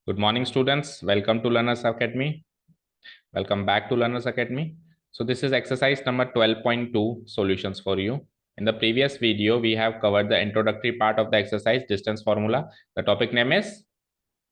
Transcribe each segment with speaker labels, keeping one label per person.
Speaker 1: Good morning, students. Welcome to Learners Academy. Welcome back to Learners Academy. So this is exercise number 12.2 solutions for you. In the previous video, we have covered the introductory part of the exercise distance formula. The topic name is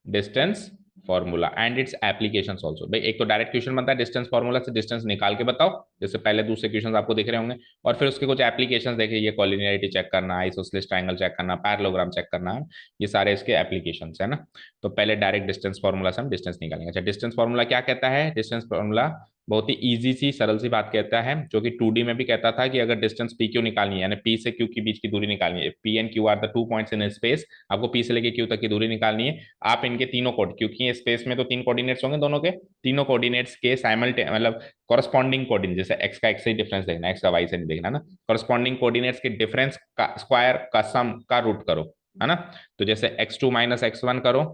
Speaker 1: distance formula and it's applications also. भाई एक तो direct question बनता है distance formula से distance निकाल के बताओ, जैसे पहले दूसरे क्वेश्चन आपको दिख रहे होंगे, और फिर उसके कुछ एप्लीकेशंस देखे, ये कॉलिनियरिटी चेक करना, आइसोसेलेस ट्रायंगल चेक करना, पैरेललोग्राम चेक करना, ये सारे इसके एप्लीकेशंस है ना। तो पहले डायरेक्ट डिस्टेंस फॉर्मूला से हम डिस्टेंस निकालेंगे। अच्छा, डिस्टेंस फॉर्मूला क्या कहता है? डिस्टेंस फॉर्मूला बहुत ही इजी सी सरल सी बात कहता है, जो कि 2D में भी कहता था कि अगर डिस्टेंस पी क्यू निकालनी है, यानी पी से क्यू के बीच की दूरी निकालनी है, P and Q R the 2 points in space, आपको पी से लेके क्यू तक की दूरी निकालनी है। आप इनके तीनों कोड, क्योंकि स्पेस में तो 3 कोऑर्डिनेट्स होंगे, दोनों के तीनों कोऑर्डिनेट्स के साइमल्टेनियस मतलब कॉरस्पॉन्डिंग कोऑर्डिनेट, जैसे एक्स का एक्स से डिफरेंस देखना, एक्स का वाई से नहीं देखना ना, कॉरस्पॉन्डिंग कोऑर्डिनेट्स के डिफरेंस का स्क्वायर का सम का रूट करो, है ना। तो जैसे x2 माइनस x1 करो,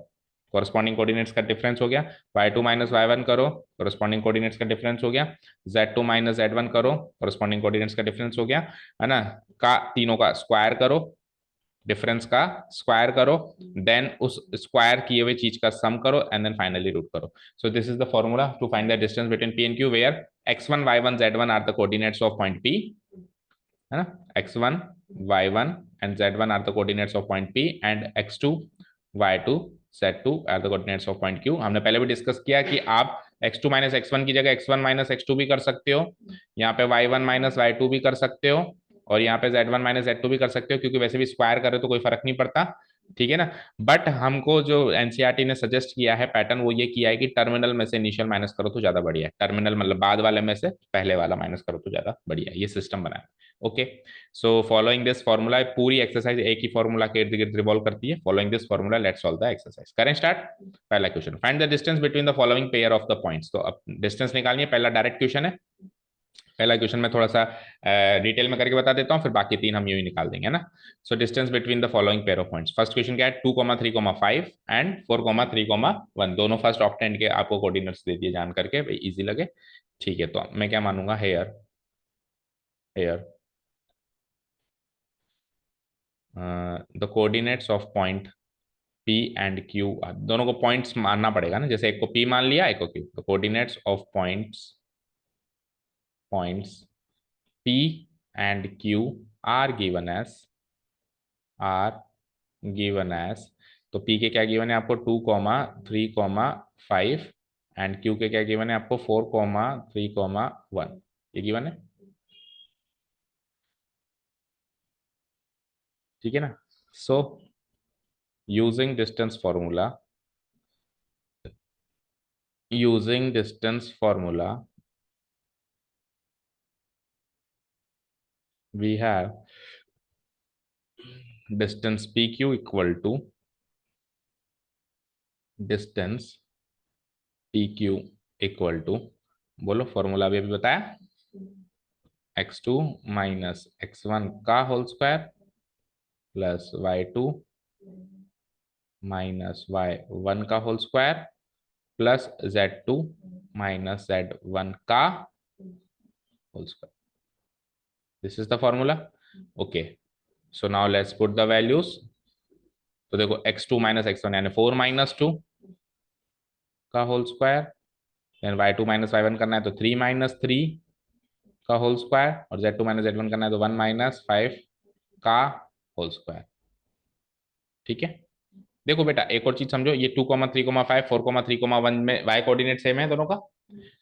Speaker 1: कॉरस्पॉन्डिंग कोऑर्डिनेट्स का डिफरेंस हो गया, y2 माइनस y1 करो, कॉरस्पॉन्डिंग कोऑर्डिनेट्स का डिफरेंस हो गया, z2 माइनस z1 करो, कॉरस्पॉन्डिंग कोऑर्डिनेट्स का डिफरेंस हो गया, है ना, का तीनों का स्क्वायर करो, डिफरेंस का स्क्वायर करो, देन उस स्क्वायर किए हुए चीज का सम करो, एंड देन फाइनली रूट करो। So this is the formula to find the distance between P and Q, where x1 y1 z1 are the coordinates of point p, है ना, x1 y1 and z1 are the coordinates of point p and x2 y2 z2 are the coordinates of point q। हमने पहले भी discuss किया कि आप x2 minus x1 की जगह x1 माइनस x2 भी कर सकते हो, यहाँ पे y1 माइनस y2 भी कर सकते हो, और यहाँ पे z1 माइनस z2 भी कर सकते हो, क्योंकि वैसे भी स्क्वायर कर रहे हो तो कोई फर्क नहीं पड़ता, ठीक है ना। बट हमको जो एनसीईआरटी ने सजेस्ट किया है पैटर्न, वो ये किया है कि टर्मिनल में से इनिशियल माइनस करो तो ज्यादा बढ़िया है, टर्मिनल मतलब बाद वाले में से पहले वाला माइनस करो तो ज्यादा बढ़िया है, ये सिस्टम बनाया। Okay, so following this formula, पूरी एक्सरसाइज एक ही फॉर्मूला के इर्द गिर्द रिवॉल्व करती है। Following this formula let's solve the exercise. करें स्टार्ट। पहला question, find the distance between the following pair of the points. तो अब डिस्टेंस निकालनी है, पहला डायरेक्ट क्वेश्चन है। पहला क्वेश्चन में थोड़ा सा डिटेल में करके बता देता हूँ, फिर बाकी तीन हम यूं ही निकाल देंगे ना। So distance between the following pair of points, first question क्या है, 2,3,5 एंड 4,3,1, दोनों फर्स्ट ऑक्टेंट के आपको कोऑर्डिनेट्स दे दिए जान करके, भाई इजी लगे, ठीक है। तो मैं क्या मानूंगा, here here the coordinates of point P and Q, दोनों को पॉइंट्स मानना पड़ेगा ना, जैसे एक को P मान लिया, एक को Q, तो coordinates of points P and Q are given as are given as, तो P के क्या गिवन है आपको, 2,3,5, एंड Q के क्या गिवन है आपको, 4,3,1, ये गिवन है, ठीक है ना। So using distance formula, using distance formula we have distance PQ equal to distance PQ equal to, बोलो फॉर्मूला भी अभी बताया, x2 माइनस x1 का whole square plus y2 minus y1 का whole square plus z2 minus z1 का whole square. This is the formula. Okay, so now let's put the values. तो देखो x2 minus x1 यानी 4 minus 2 का whole square, then y2 minus y1 करना है तो 3 minus 3 का होल स्क्वायर, और z2 माइनस z1 करना है तो 1 माइनस 5 का होल स्क्वायर, ठीक है। देखो बेटा एक और चीज समझो, ये 2,3,5 4,3,1 में y कोऑर्डिनेट सेम है दोनों का,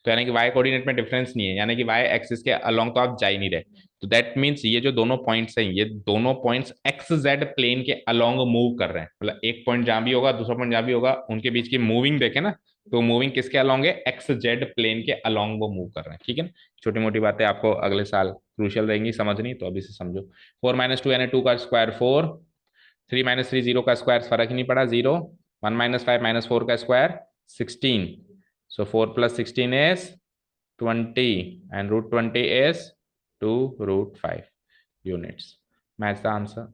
Speaker 1: तो यानी कि y कोऑर्डिनेट में डिफरेंस नहीं है, यानी कि y एक्सिस के अलोंग तो आप जा ही नहीं रहे, तो दैट मींस ये जो दोनों पॉइंट्स हैं, ये दोनों पॉइंट्स एक्स जेड प्लेन के अलोंग मूव कर रहे हैं, मतलब एक पॉइंट जहां भी होगा दूसरा पॉइंट जहां भी होगा, उनके बीच की मूविंग देखे ना, तो मूविंग किसके अलोंग है, एक्स जेड प्लेन के अलोंग वो मूव कर रहे हैं, ठीक है ना। छोटी मोटी बातें आपको अगले साल क्रूशियल रहेंगी समझनी, तो अभी से समझो। 4 - 2 यानी 2 का स्क्वायर 4, 3 - 3 जीरो का स्क्वायर, फर्क ही नहीं पड़ा जीरो, 1 - 5 - 4 का square 16, so 4 + 16 is 20 and √20 is 2√5 units. Match the answer.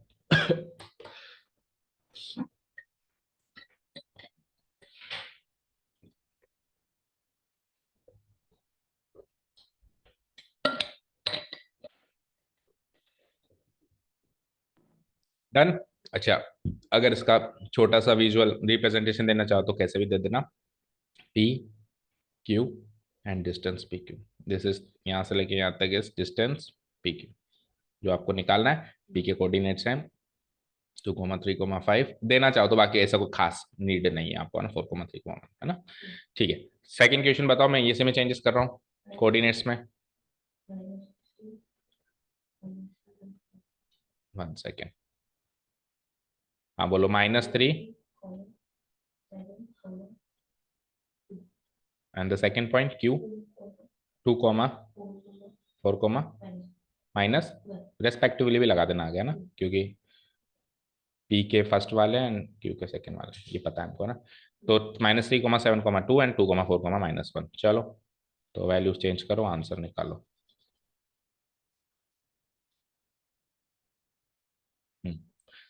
Speaker 1: Done. अच्छा, अगर इसका छोटा सा विजुअल रिप्रेजेंटेशन देना चाहो तो कैसे भी दे देना, P Q and distance P Q. This is, यहाँ से लेके यहाँ तक इस डिस्टेंस पी क्यू जो आपको निकालना है। पी के कोऑर्डिनेट्स हैं 2,3,5 देना चाहो तो, बाकी ऐसा कोई खास नीड नहीं है आपको ना, 4,3,1 है ना। ठीक है, सेकंड क्वेश्चन बताओ, मैं इसी में चेंजेस कर रहा हूँ कोऑर्डिनेट्स में। 1 सेकेंड, हाँ बोलो, -3 and the second point Q 2,4, minus, respectively भी लगा देना आ गया ना, क्योंकि पी के फर्स्ट वाले एंड क्यू के सेकंड वाले, ये पता है हमको ना। तो -3,7,2 एंड 2,4, -1। चलो, तो वैल्यूज चेंज करो, आंसर निकालो।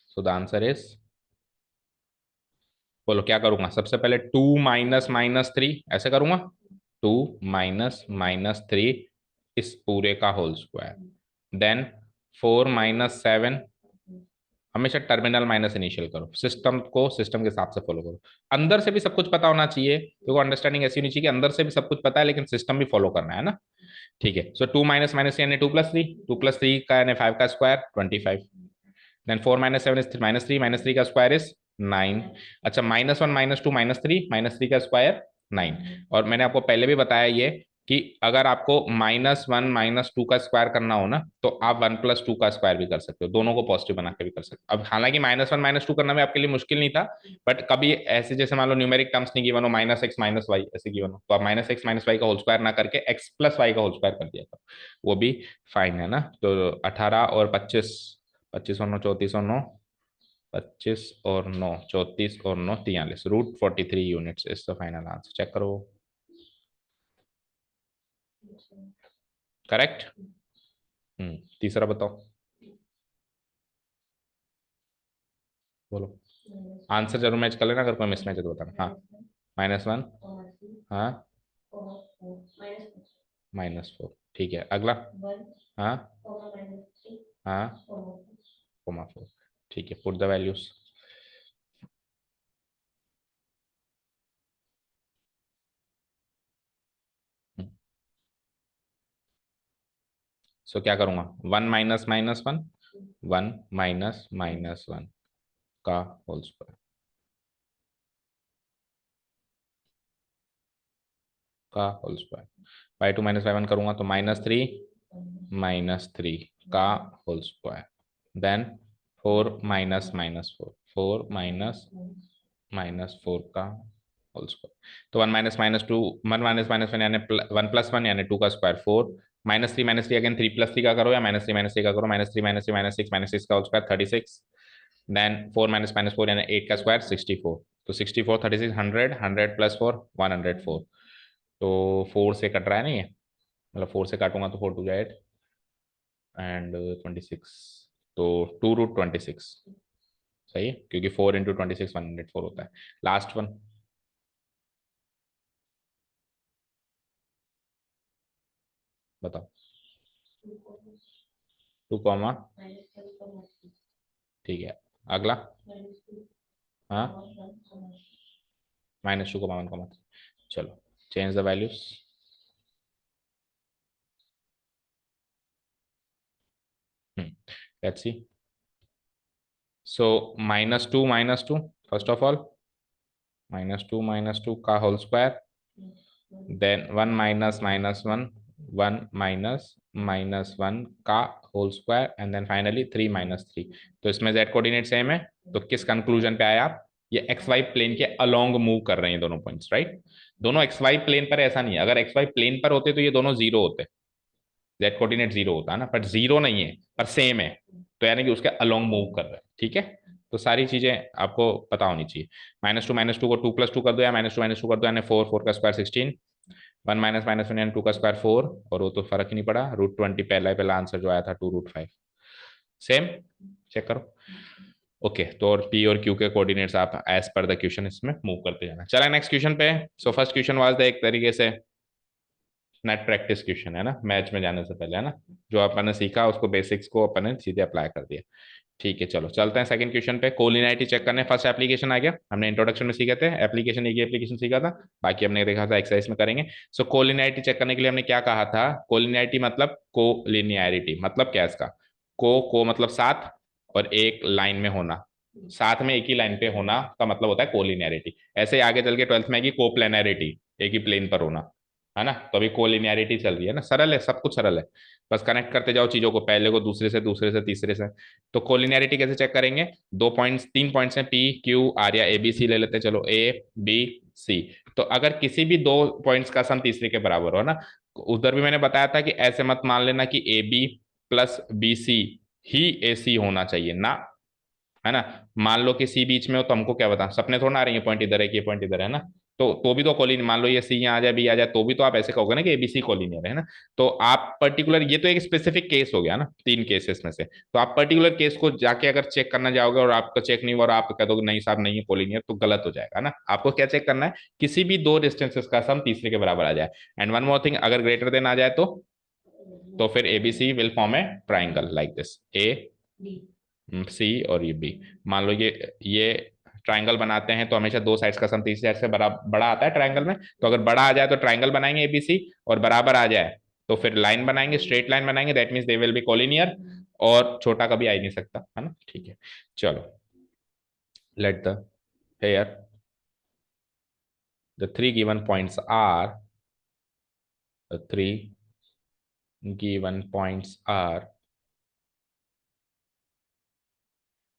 Speaker 1: सो द आंसर इज, बोलो क्या करूंगा सबसे पहले, 2 - -3 ऐसे करूंगा, 2 - -3 इस पूरे का होल स्क्वायर, देन 4 - 7, हमेशा टर्मिनल माइनस इनिशियल करो, सिस्टम को सिस्टम के हिसाब से फॉलो करो। अंदर से भी सब कुछ पता होना चाहिए, देखो अंडरस्टैंडिंग ऐसी होनी चाहिए कि अंदर से भी सब कुछ पता है लेकिन सिस्टम भी फॉलो करना है ना। ठीक है, सो 2 - यानी 2 + 3, 2 + 3 का यानी 5 का स्क्वायर 25, देन 4 - 7 इज -3, -3 का स्क्वायर इज 9। अच्छा, -1 -2 -3, -3 का स्क्वायर 9। और मैंने आपको पहले भी बताया ये कि अगर आपको -1 -2 का स्क्वायर करना हो ना, तो आप 1 + 2 का स्क्वायर भी कर सकते हो, दोनों को पॉजिटिव बना के भी कर सकते हो। अब हालांकि -1 -2 करना भी आपके लिए मुश्किल नहीं था, बट कभी ऐसे जैसे मान लो न्यूमेरिक टर्म्स नहीं गिवन हो, -x -y ऐसे गिवन हो, तो आप -x -y का होल स्क्वायर ना करके x + y का होल स्क्वायर कर दिया था, वो भी फाइन है ना। तो 18 और 25, 25 और 9 34 और 9, 25 और 9 34 और 9 43, √43 units is the final answer. Check करो, करेक्ट। तीसरा बताओ, बोलो, आंसर जरूर मैच कर लेना, अगर कोई मिसमैच है तो बताना। हाँ, -1, हाँ, -4, ठीक है, अगला, हाँ, हाँ, -4, ठीक है, पुट द वैल्यूज। सो क्या करूंगा, 1 - -1, 1 - -1 का होल स्क्वायर, का होल स्क्वायर, y2 - y1 करूंगा तो -3 -3 का होल स्क्वायर, देन 4 -4, 4 -4 का होल स्क्वायर। तो 1 - -2, 1 - -1 यानी 1 + 1 यानी 2 का स्क्वायर 4, -3 अगेन 3 + 3 का करो या -3 का करो, -3 - 3 -6 का होल स्क्वायर 36, देन 4 -4 यानी 8 का स्क्वायर 64। तो 64 36 100, 100 + 4 104, तो 4 से कट रहा है नहीं है, मतलब 4 से काटूंगा तो 4 × 2 = 8 एंड 26, तो 2√26 सही है, क्योंकि 4 × 26 104 होता है। लास्ट वन बताओ, 2, ठीक है, अगला, हाँ, -2, 1, चलो change the values. Let's see, so -2 first of all, -2 का होल स्क्वायर, देन 1 -1 1 -1 का whole square, and then finally 3 -3। तो इसमें z कोऑर्डिनेट सेम है, तो किस कंक्लूजन पे आए आप, ये एक्स वाई प्लेन के अलोंग मूव कर रहे हैं दोनों पॉइंट्स, राइट। दोनों एक्स वाई प्लेन पर, ऐसा नहीं है, अगर एक्स वाई प्लेन पर होते तो ये दोनों जीरो होते, जेड कोऑर्डिनेट जीरो होता है ना, बट जीरो नहीं है पर सेम है, तो यानी कि उसके अलोंग मूव कर रहे हैं, ठीक है। तो सारी चीजें आपको पता होनी चाहिए। -2 को 2 + 2 कर दो, या -2 कर दो यानी 4, 4 का स्क्वायर 16, 1 -1 यानी 2 का स्क्वायर 4, और वो तो फर्क ही नहीं पड़ा, √20 पहला पहला आंसर जो आया था 2√5, सेम, चेक करो। ओके, तो और पी और क्यू के कोऑर्डिनेट्स आप एज पर द क्वेश्चन इसमें मूव करते जाना। चला नेक्स्ट क्वेश्चन पे। So first question was the एक तरीके से नेट प्रैक्टिस क्वेश्चन है ना, मैच में जाने से पहले है ना, जो अपन ने सीखा उसको बेसिक्स को अपन ने सीधे अप्लाई कर दिया। ठीक है, चलो चलते हैं सेकंड क्वेश्चन पे। कोलिनियरिटी चेक करने फर्स्ट एप्लीकेशन आ गया, हमने इंट्रोडक्शन में सीखे थे एप्लीकेशन, एक ही एप्लीकेशन सीखा था, बाकी हमने देखा था एक्सरसाइज में करेंगे। सो कोलिनियरिटी चेक करने के लिए हमने क्या कहा था? कोलिनियरिटी मतलब कोलिनियरिटी मतलब क्या है इसका? को मतलब साथ, और एक लाइन में होना, साथ में एक ही लाइन पे होना का मतलब होता है कोलिनियरिटी। ऐसे आगे चल के ट्वेल्थ में आएगी कोप्लेनरिटी, एक ही प्लेन पर होना, है ना। तो अभी कोलिनियरिटी चल रही है ना, सरल है, सब कुछ सरल है, बस कनेक्ट करते जाओ चीजों को, पहले को दूसरे से तीसरे से। तो कोलिनियरिटी कैसे चेक करेंगे? दो पॉइंट्स, तीन पॉइंट्स हैं, पी क्यू आर, या ए बी सी ले लेते हैं, चलो ए बी सी। तो अगर किसी भी दो पॉइंट्स का सम तीसरे के बराबर हो ना, उधर भी मैंने बताया था कि ऐसे मत मान लेना कि A B plus B C ही ए सी होना चाहिए ना, है ना। मान लो कि सी बीच में हो तो हमको क्या बता, सपने थोड़ा आ रही है, पॉइंट इधर है कि पॉइंट इधर है ना। तो भी तो कोलिन, मान लो ये सी यहाँ आ जाए, बी आ जाए, तो भी तो आप ऐसे कहोगे ना कि एबीसी कोलिनियर है ना। तो आप पर्टिकुलर, ये तो एक स्पेसिफिक केस हो गया ना, तीन केसेस में से, तो आप पर्टिकुलर केस को जाके अगर चेक करना जाओगे और आपका चेक नहीं हुआ और आप कह दोगे नहीं साहब नहीं है कोलिनियर, तो गलत हो जाएगा ना। आपको क्या चेक करना है? किसी भी दो डिस्टेंसेस का सम तीसरे के बराबर आ जाए। एंड वन मोर थिंग, अगर ग्रेटर देन आ जाए तो फिर ABC will form a triangle like this, A C और ये बी। मान लो ये ट्राइंगल बनाते हैं तो हमेशा दो साइड्स का सम तीसरी साइड से बड़ा बड़ा आता है ट्राइंगल में। तो अगर बड़ा आ जाए तो ट्राइंगल बनाएंगे एबीसी, और बराबर आ जाए तो फिर लाइन बनाएंगे, स्ट्रेट लाइन बनाएंगे, that means they will be collinear. और छोटा कभी आ ही नहीं सकता, है ना। ठीक है, चलो let the here the three given points are the three given points are,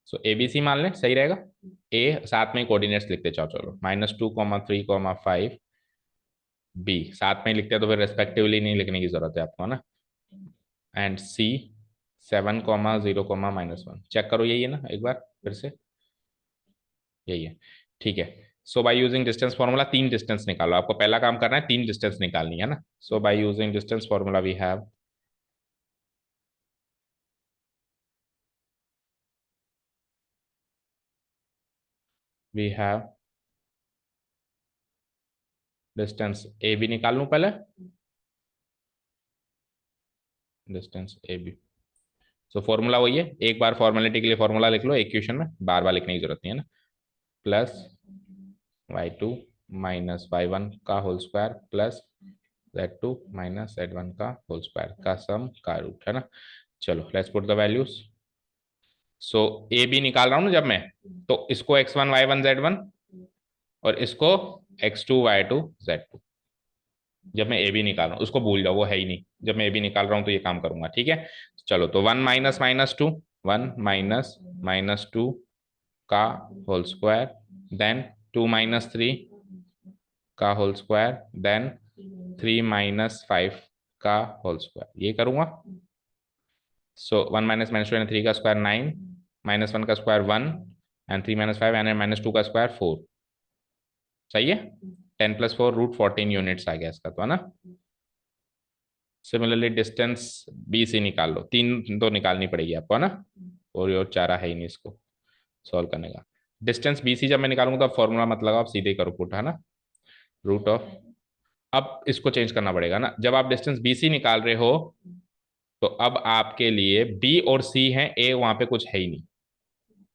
Speaker 1: so ABC मान लें, सही रहेगा। ए साथ में कोऑर्डिनेट्स लिखते जाओ, चलो -2, 3, 5, बी साथ में लिखते हैं तो फिर रेस्पेक्टिवली नहीं लिखने की जरूरत है आपको, है ना। एंड सी 7, 0, -1 चेक करो, यही है ना, एक बार फिर से यही है। ठीक है, सो बाय यूजिंग डिस्टेंस फॉर्मूला तीन डिस्टेंस निकालो, आपको पहला काम करना है तीन डिस्टेंस निकालनी है ना। So by using distance formula we have distance A B निकाल लूं पहले, distance A B. So formula वही है, एक बार फॉर्मेलिटी के लिए फॉर्मूला लिख लो एक क्वेश्चन में, बार बार लिखने की जरूरत नहीं है ना। +y2 -y1 का whole square plus z2 -z1 का होल स्क्वायर का सम का रूट, है ना। चलो let's put the values. So A B निकाल रहा हूं ना जब मैं, तो इसको x1 y1 z1 और इसको x2 y2 z2। जब मैं ए बी निकाल रहा हूँ उसको भूल जाओ, वो है ही नहीं, जब मैं ए बी निकाल रहा हूँ तो ये काम करूंगा, ठीक है। चलो तो 1 - -2, 1 - -2 का होल स्क्वायर, देन 2 - 3 का होल स्क्वायर, देन 3 - 5 का होल स्क्वायर, ये करूंगा। सो 1 - -2 का स्क्वायर 9, -1 का स्क्वायर 1, एंड 3 - 5 एंड -2 का स्क्वायर 4। सही है, 10 + 4 √14 यूनिट्स आ गया इसका, तो है ना। सिमिलरली डिस्टेंस बी से निकाल लो, तीन तो निकालनी पड़ेगी आपको, है ना, और चारा है ही नहीं इसको सॉल्व करने का। डिस्टेंस बी सी जब मैं निकालूंगा तो फॉर्मूला मत लगाओ, आप सीधे करो पुट, है ना, √ऑफ। अब इसको चेंज करना पड़ेगा ना, जब आप डिस्टेंस बी सी निकाल रहे हो तो अब आपके लिए बी और सी हैं, ए वहां पे कुछ है ही नहीं,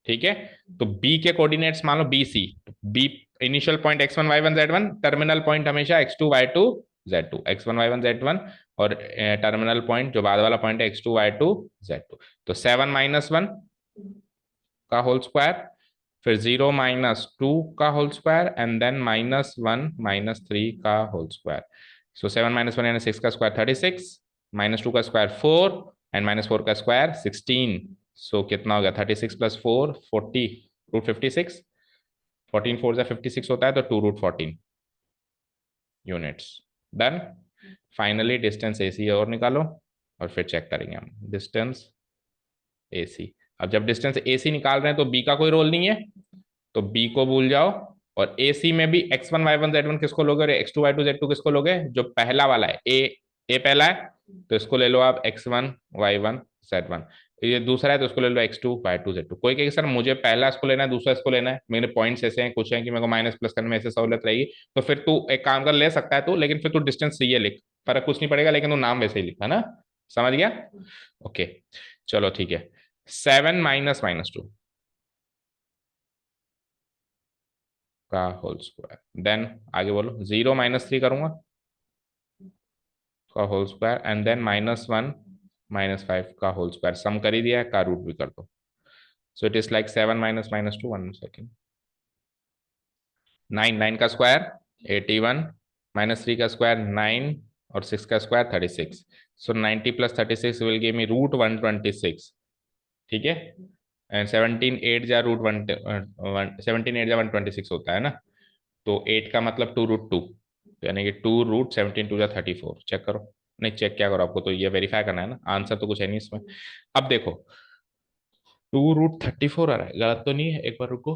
Speaker 1: ठीक है। तो बी के कोऑर्डिनेट्स मान लो B C, B initial point x1 y1 z1, terminal point हमेशा x2 y2 z2, x1 y1 z1, और टर्मिनल पॉइंट जो बाद वाला पॉइंट है x2 y2 z2। तो 7 - 1 का होल स्क्वायर, फिर 0 - 2 का होल स्क्वायर, एंड देन -1 - 3 का होल स्क्वायर। सो 7 - 1 यानी 6 का स्क्वायर 36, -2 का स्क्वायर 4, एंड -4 का स्क्वायर 16। सो कितना हो गया, 36 + 4 40 √56, 14 4 56 होता है, तो 2 √14 units. Done. Finally distance A C और निकालो, और फिर चेक करेंगे हम डिस्टेंस ए सी। अब जब डिस्टेंस ए सी निकाल रहे हैं तो बी का कोई रोल नहीं है, तो बी को भूल जाओ। और ए सी में भी x1 y1 z1 किसको लोगे और x2 y2 z2 किसको लोगे? जो पहला वाला है ए पहला है तो इसको ले लो आप x1 y1 z1, ये दूसरा है तो इसको ले लो x2 y2 z2। कोई कहेगा सर मुझे पहला इसको लेना है दूसरा इसको लेना है, मेरे पॉइंट्स ऐसे हैं कुछ हैं कि मेरे को माइनस प्लस करने में ऐसे सहूलियत रहेगी, तो फिर तू एक काम कर, ले सकता है तू, लेकिन फिर तू डिस्टेंस सही है लिख, फर्क कुछ नहीं पड़ेगा, लेकिन तू नाम वैसे ही लिखा ना, समझ गया। ओके, चलो ठीक है। 7 माइनस माइनस 2 का होल स्क्वायर, देन आगे बोलो 0 माइनस 3 करूंगा का होल स्क्वायर, एंड देन -1 -5 का होल स्क्वायर, सम कर ही दिया है, का रूट भी कर दो। सो it is like 7 minus minus 2, 1 second, 9 का स्क्वायर 81, -3 का स्क्वायर 9, और 6 का स्क्वायर 36। सो 90 + 36 विल गिव मी रूट 126। ठीक है, एंड 17 8 जा रूट 17 8 जा 126 होता है ना, तो 8 का मतलब 2√2, यानी कि 2√17 2 जा 34। चेक करो, नहीं चेक क्या करो, आपको तो ये वेरीफाई करना है ना, आंसर तो कुछ है नहीं इसमें। अब देखो 2√34 आ रहा है, गलत तो नहीं है, एक बार रुको।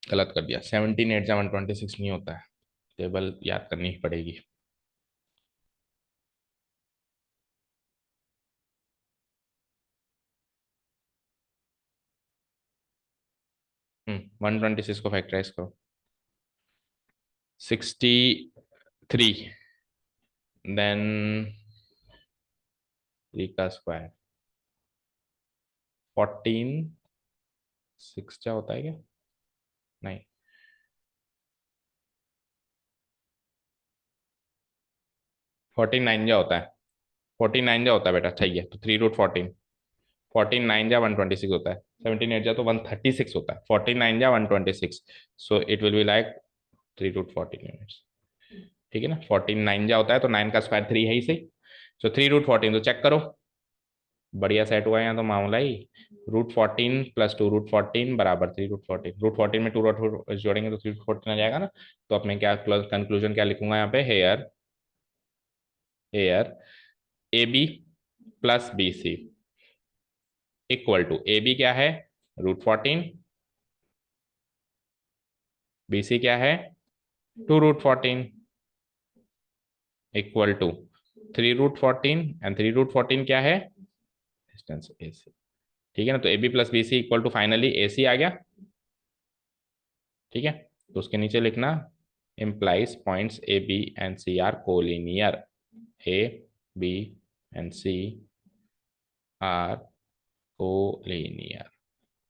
Speaker 1: गलत कर दिया, 17 8 जा 126 नहीं होता है, टेबल याद करनी ही पड़ेगी। 126 को फैक्टराइज करो, 63, देन 3 का स्क्वायर 14, 6 क्या होता है क्या, नहीं 49 जा होता है, 49 जा होता है बेटा, सही है, तो 3√14, 49 जा 126 होता है, 17 8 जा तो 136 होता है, 49 जा 126, so it will be like 3√14 units. ठीक है ना, 49 जा होता है तो 9 का स्क्वायर 3 है ही सही, सो 3√14, तो चेक करो, बढ़िया सेट हुआ है यहाँ तो मामला ही। √14 + 2√14 बराबर 3√14, √14 में 2 जोड़ेंगे तो 3√14 आ जाएगा ना। तो अब मैं क्या कंक्लूजन क्या लिखूंगा यहाँ पे, here here A B plus B C equal to, A B क्या है √14, बी सी क्या है 2√14, इक्वल टू 3√14, एंड 3√14 क्या है डिस्टेंस ए सी। ठीक है ना, तो A B plus B C equal to finally A C आ गया। ठीक है, तो उसके नीचे लिखना implies points A, B and C are collinear. A, B and C are collinear.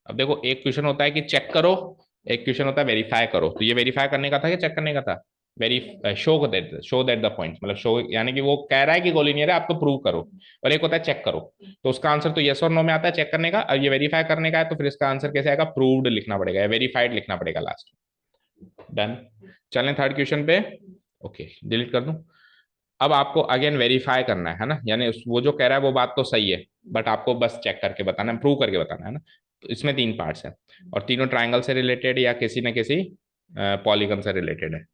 Speaker 1: अब देखो, एक क्वेश्चन होता है कि चेक करो, एक क्वेश्चन होता है वेरीफाई करो, तो ये वेरीफाई करने का था कि चेक करने का था, very show that the point, मतलब शो यानी कि वो कह रहा है कि कोलिनियर है, आप तो प्रूव करो, और एक होता है चेक करो, तो उसका आंसर तो यस और नो में आता है चेक करने का, और ये वेरीफाई करने का है, तो फिर इसका आंसर कैसे आएगा, प्रूव्ड लिखना पड़ेगा या वेरीफाइड लिखना पड़ेगा लास्ट। डन, चलें थर्ड क्वेश्चन पे। ओके, डिलीट कर दूं। अब आपको अगेन वेरीफाई करना है ना, यानी वो जो कह रहा है वो बात तो सही है, बट आपको बस चेक करके बताना है, प्रूव करके बताना है ना। तो इसमें 3 पार्ट्स हैं, और तीनों ट्राइंगल से रिलेटेड या किसी न किसी पॉलीगन से रिलेटेड है।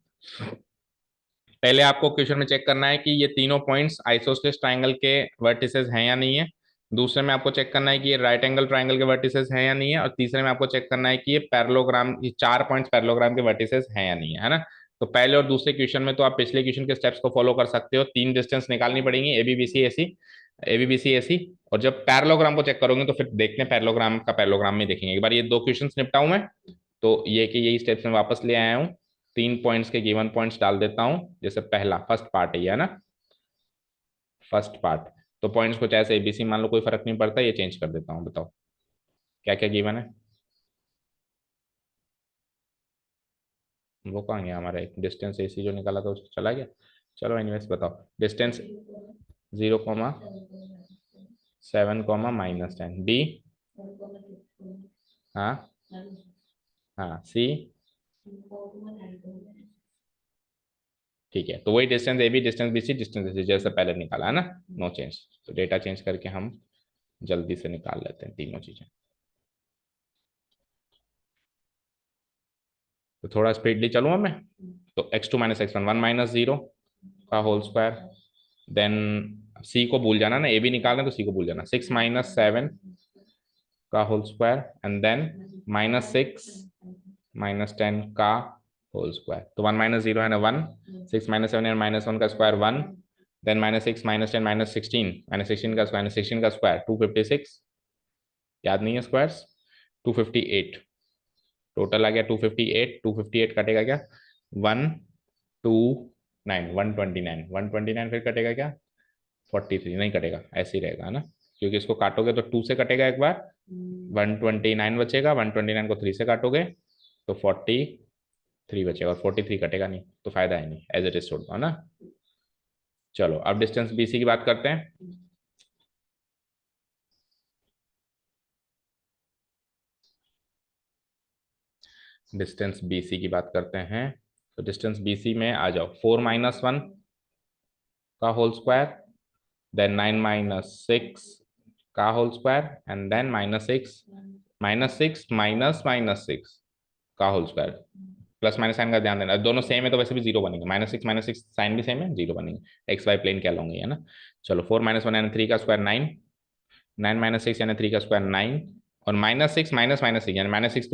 Speaker 1: पहले आपको क्वेश्चन में चेक करना है कि ये तीनों पॉइंट्स आइसोसेलेस ट्राइंगल के वर्टिसेस हैं या नहीं है। दूसरे में आपको चेक करना है कि ये राइट एंगल ट्राइंगल के वर्टिसेस हैं या नहीं है, और तीसरे में आपको चेक करना है कि ये पैरेललोग्राम, ये 4 पॉइंट्स पैरेललोग्राम के वर्टिसेस हैं या नहीं है ना। तो पहले और दूसरे क्वेश्चन में तो आप पिछले क्वेश्चन के स्टेप्स को फॉलो कर सकते हो, 3 डिस्टेंस निकालनी पड़ेंगी, ए बी बी सी ए सी, और जब पैरेललोग्राम को चेक करोगे तो फिर देखते हैं पैरेललोग्राम का पैरेललोग्राम में देखेंगे। एक बार ये 2 क्वेश्चन निपटाऊं मैं, तो ये कि यही स्टेप्स में वापस ले आया हूँ, 3 पॉइंट्स के गिवन पॉइंट्स डाल देता हूँ, जैसे पहला फर्स्ट पार्ट है ना, फर्स्ट पार्ट, तो पॉइंट्स को चाहे एबीसी मान लो, कोई फर्क नहीं पड़ता, ये चेंज कर देता हूँ, बताओ क्या क्या गिवन है। वो कहाँ गया हमारा, एक डिस्टेंस ए सी जो निकाला था उसको चला गया। चलो एनीवेज बताओ, डिस्टेंस 0,7, -10, डी, हाँ हाँ, सी, ठीक है, तो वही distance A B, distance B C, distance A C जैसे पहले निकाला है ना, नो चेंज। तो डेटा चेंज करके हम जल्दी से निकाल लेते हैं तीनों चीजें, तो थोड़ा स्पीडली चलूंगा मैं। तो x2 - x1 1 - 0 का होल स्क्वायर, देन सी को भूल जाना ना, ए बी निकालना तो सी को भूल जाना, 6 - 7 का होल स्क्वायर, एंड देन -6 -10 का होल स्क्वायर। तो 1 - 0 है ना 1, 6 - 7 है -1 का स्क्वायर 1, देन -6 -10 -16, -16 का स्क्वायर, 16 का स्क्वायर 256, याद नहीं है स्क्वायर्स, 258, टोटल आ गया 258, 258 कटेगा क्या 1 2 9 129 129 फिर कटेगा क्या 43 नहीं कटेगा ऐसे ही रहेगा है ना क्योंकि इसको काटोगे तो 2 से कटेगा एक बार 129 बचेगा 129 को 3 से काटोगे तो 43 बचेगा और 43 कटेगा नहीं तो फायदा है नहीं एज इट इज छोड़ दो है ना। चलो अब डिस्टेंस बीसी की बात करते हैं। डिस्टेंस बीसी की बात करते हैं तो डिस्टेंस बीसी में आ जाओ 4 माइनस 1 का होल स्क्वायर देन 9 माइनस 6 का whole square and then minus six का whole square plus minus sign का ध्यान देना दोनों सेम है तो वैसे भी जीरो बनेंगे माइनस सिक्स साइन भी सेम है जीरो बनेंगे एक्स वाई प्लेन क्या लूंगे है ना। चलो 4 माइनस 1 यानी 3 का स्क्वायर 9 9 माइनस 6 यानी 3 का स्क्वायर 9 और माइनस 6 माइनस माइनस 6 यानी minus six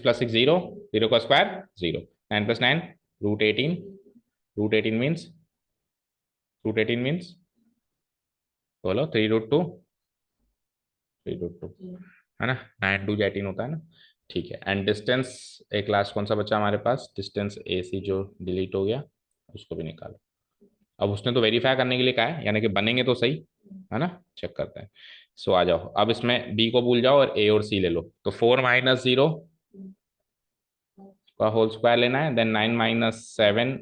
Speaker 1: plus 6 zero zero का स्क्वायर जीरो 9 प्लस 9 √18 √18 मीन्स बोलो 3√2 है ना 9 2 18 होता है ना ठीक है। एंड डिस्टेंस एक लास्ट कौन सा बचा हमारे पास डिस्टेंस ए सी जो डिलीट हो गया उसको भी निकालो। अब उसने तो वेरीफाई करने के लिए कहा है यानी कि बनेंगे तो सही है ना चेक करते हैं। सो आ जाओ अब इसमें बी को भूल जाओ और ए और सी ले लो तो 4 माइनस 0 का होल स्क्वायर लेना है देन 9 माइनस 7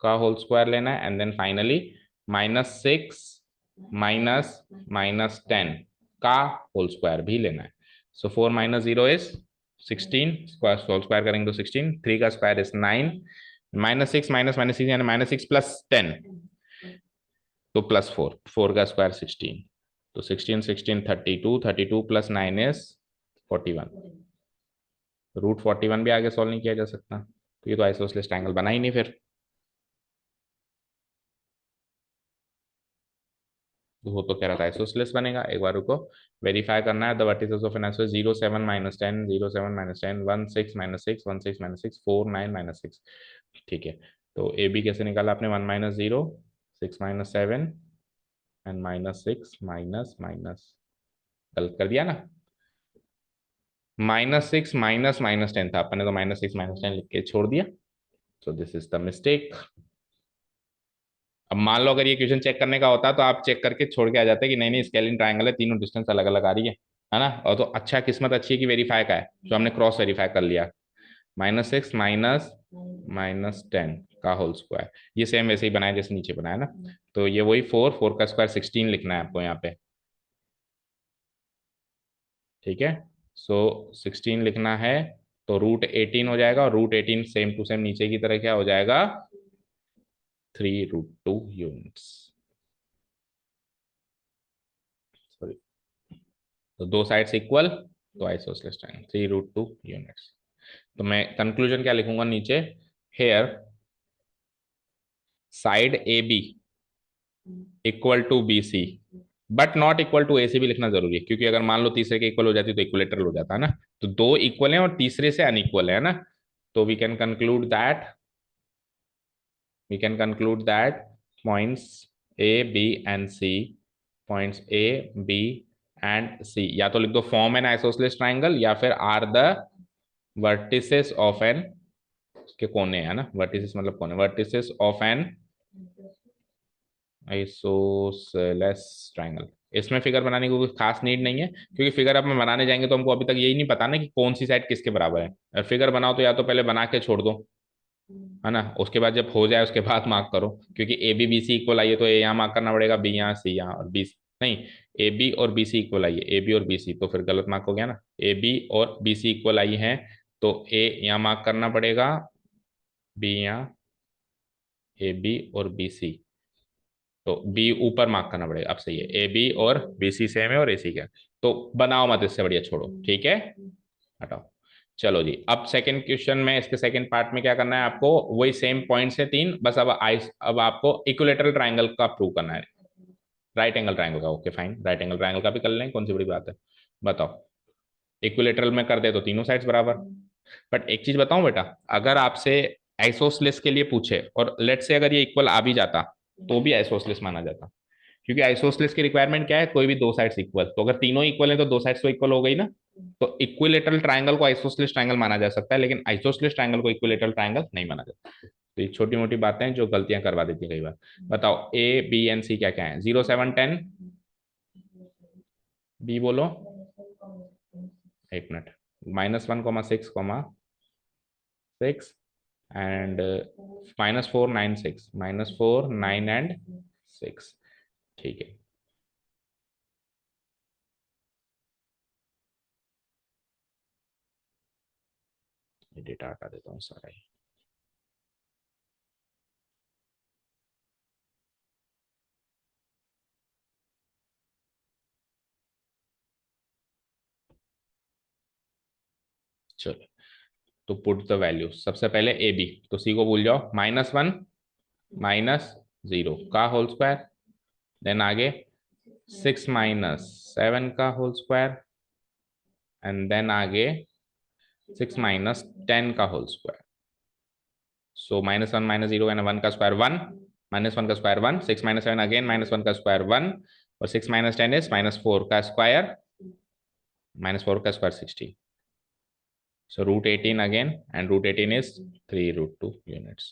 Speaker 1: का होल स्क्वायर लेना है एंड देन फाइनली -6 माइनस 10 का होल स्क्वायर भी लेना है। So 4 minus 0 is 16 square whole square करेंगे तो 16 3 का स्क्वायर इज 9 -6 माइनस 6 यानी -6 प्लस 10 तो +4 4 का स्क्वायर 16 तो 16 16 32 प्लस 9 इज 41 √41 भी आगे सॉल्व नहीं किया जा सकता तो ये तो आइसोसेलेस ट्रायंगल बना ही नहीं फिर वो तो कह रहा था आइसोसेलेस बनेगा एक बार रुको वेरीफाई करना है the vertices of an isosceles 0 7 -10 0 7 -10 1 6 -6 1 6 -6 4 9 -6 ठीक है। तो ए बी कैसे निकाला आपने 1 minus 0 6 minus 7 and -6 minus minus गलत कर दिया ना -6 -10 था अपने तो -6 -10 लिख के छोड़ दिया सो दिस इज द मिस्टेक। अब मान लो अगर ये क्वेश्चन चेक करने का होता तो आप चेक करके छोड़ के आ जाते कि नहीं नहीं स्केलिन ट्रायंगल है तीनों डिस्टेंस अलग अलग आ रही है ना और तो अच्छा किस्मत अच्छी है कि वेरीफाई का है जो हमने क्रॉस वेरीफाई कर लिया -6 -10 का होल स्क्वायर ये सेम वैसे ही बनाया जैसे नीचे बनाया ना तो ये वही 4 का स्क्वायर 16 लिखना है आपको यहाँ पे ठीक है। सो 16 लिखना है तो √18 हो जाएगा और √18 सेम टू सेम नीचे की तरह क्या हो जाएगा 3√2 यूनिट्स सॉरी तो दो साइड्स इक्वल तो आइसोसेलेस ट्रायंगल 3√2 यूनिट्स। तो मैं कंक्लूजन क्या लिखूंगा नीचे here side A B equal to B C but not equal to A C भी लिखना जरूरी है क्योंकि अगर मान लो तीसरे के इक्वल हो जाती तो इक्वलेटरल हो जाता है ना तो दो इक्वल है और तीसरे से अनइक्वल है ना तो we can conclude that points A B and C points A B and C या तो लिख दो फॉर्म एन आइसोसेलेस ट्राइंगल या फिर are the vertices of an के कोने है ना वर्टिसेस मतलब कोने vertices of an isosceles triangle. इसमें फिगर बनाने की कोई खास नीड नहीं है क्योंकि फिगर अब हम बनाने जाएंगे तो हमको अभी तक यही नहीं पता ना कि कौन सी साइड किसके बराबर है फिगर बनाओ तो या तो पहले बना के छोड़ दो है ना उसके बाद जब हो जाए उसके बाद मार्क करो क्योंकि A B B C equal आई है तो ए यहाँ मार्क करना पड़ेगा बी यहाँ सी यहाँ और बी नहीं ए बी और बी सी इक्वल आई है ए बी और बी सी तो फिर गलत मार्क हो गया ना ए बी और बी सी इक्वल आई है तो ए यहाँ मार्क करना पड़ेगा बी यहाँ ए बी और बी सी तो बी ऊपर मार्क करना पड़ेगा अब सही है ए बी और बी सी सेम है और ए सी क्या तो बनाओ मत इससे बढ़िया छोड़ो ठीक है हटाओ। चलो जी अब सेकंड क्वेश्चन में इसके सेकंड पार्ट में क्या करना है आपको वही सेम पॉइंट से तीन बस अब आपको इक्विलेटरल ट्राइंगल का प्रूव करना है राइट एंगल ट्राइंगल का okay fine right angle triangle का भी कर लें कौन सी बड़ी बात है बताओ इक्विलेटरल में कर दे तो तीनों साइड्स बराबर बट एक चीज बताऊं बेटा अगर आपसे आइसोसेलेस के लिए पूछे और लेट से अगर ये इक्वल आ भी जाता तो भी आइसोसेलेस माना जाता क्योंकि आइसोसेलेस की रिक्वायरमेंट क्या है कोई भी दो साइड्स इक्वल तो अगर तीनों इक्वल है तो दो साइड्स तो इक्वल हो गई ना तो इक्विलेटरल ट्राइंगल को आइसोसेलेस ट्राइंगल माना जा सकता है लेकिन आइसोसेलेस ट्राइंगल को इक्विलेटरल ट्राइंगल नहीं माना जाता तो ये छोटी मोटी बातें हैं जो गलतियां करवा देती हैं कई बार। बताओ ए बी एंड सी क्या क्या है? 0 7 10। बी बोलो। एक मिनट। -1, 6, 6 and -4 9 6 -4 9 and 6। ठीक है, ये डेटा हटा देता हूँ सारा ही। चलो, तो पुट द वैल्यू। सबसे पहले ए बी, तो सी को भूल जाओ। -1 -0 का होल स्क्वायर, देन आगे 6 -7 का होल स्क्वायर, एंड देन आगे 6 -10 का होल स्क्वायर। सो -1 -0 एंड 1 का स्क्वायर 1, -1 का स्क्वायर 1, 6 -7 अगेन -1 का स्क्वायर 1, और 6 -10 इज -4 का स्क्वायर, -4 का square 16। So √18 again, and √18 is 3√2 units.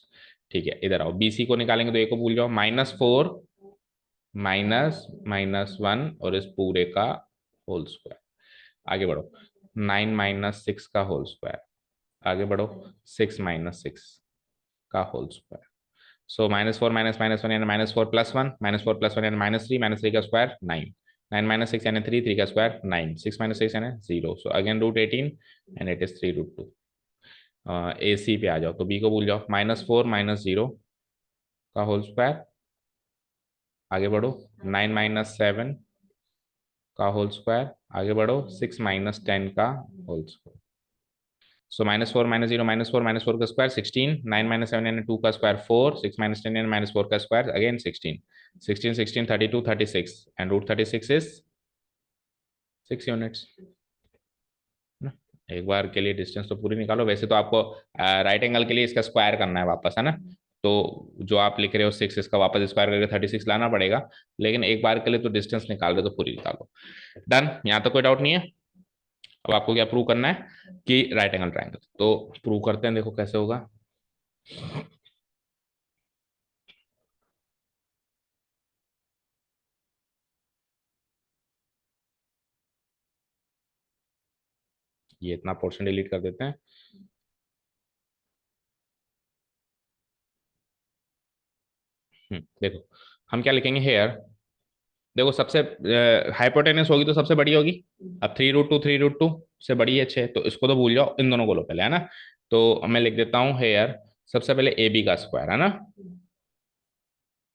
Speaker 1: ठीक है, इधर आओ, बीसी को निकालेंगे तो ए को भूल जाओ। -4 -1 और इस पूरे का होल स्क्वायर। आगे बढ़ो, 9 -6 का होल स्क्वायर। आगे बढ़ो, 6 -6 का होल स्क्वायर। सो -4 -1 यानी -4 +1, -4 +1 यानी -3 का स्क्वायर 9, 9 - 6 यानी 3 का स्क्वायर 9, 6 -6 यानी 0। So again √18 and it is 3√2। ए सी पे आ जाओ, तो बी को भूल जाओ। -4 -0 का होल स्क्वायर। आगे बढ़ो, 9 -7 का होल स्क्वायर। आगे बढ़ो, 6 -10 का होल स्क्वायर। सो -4 -0 -4 -4 का स्क्वायर 16, 9 -7 यानी 2 का स्क्वायर 4, 6 -10 यानी -4 का square again 16, 16 16 32 36 and √36 is 6 units. एक बार के लिए डिस्टेंस तो पूरी निकालो। वैसे तो आपको राइट एंगल के लिए इसका स्क्वायर करना है वापस, है ना? तो जो आप लिख रहे हो 6, इसका वापस स्क्वायर करके 36 लाना पड़ेगा, लेकिन एक बार के लिए तो डिस्टेंस निकाल रहे हो तो पूरी निकालो। डन, यहाँ तो कोई डाउट नहीं है। अब आपको क्या प्रूव करना है कि राइट एंगल ट्राइंगल, तो प्रूव करते हैं, देखो कैसे होगा। ये इतना पोर्शन डिलीट कर देते हैं। देखो, हम क्या लिखेंगे हेयर। देखो, सबसे हाइपोटेनस होगी तो सबसे बड़ी होगी। अब 3√2 से बड़ी है 6, तो इसको तो भूल जाओ, इन दोनों को लो पहले, है ना? तो मैं लिख देता हूँ हेयर। सबसे पहले ए बी का स्क्वायर, है ना?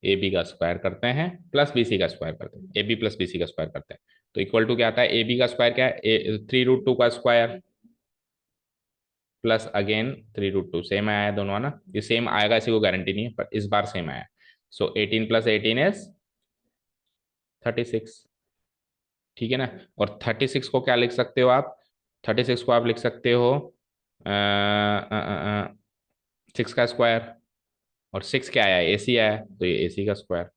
Speaker 1: ए बी का स्क्वायर करते हैं प्लस बी सी का स्क्वायर करते हैं, A B plus B C का स्क्वायर करते हैं। तो इक्वल टू क्या आता है? ए बी का स्क्वायर क्या है? 3√2 का स्क्वायर प्लस अगेन 3√2। सेम आया है दोनों, है ना? ये सेम आएगा, इसी को गारंटी नहीं है, पर इस बार सेम आया। सो 18 + 18 इज 36। ठीक है ना? और 36 को क्या लिख सकते हो आप? 36 को आप लिख सकते हो 6 का स्क्वायर, और 6 क्या आया? ए सी आया, तो ये ए सी का square.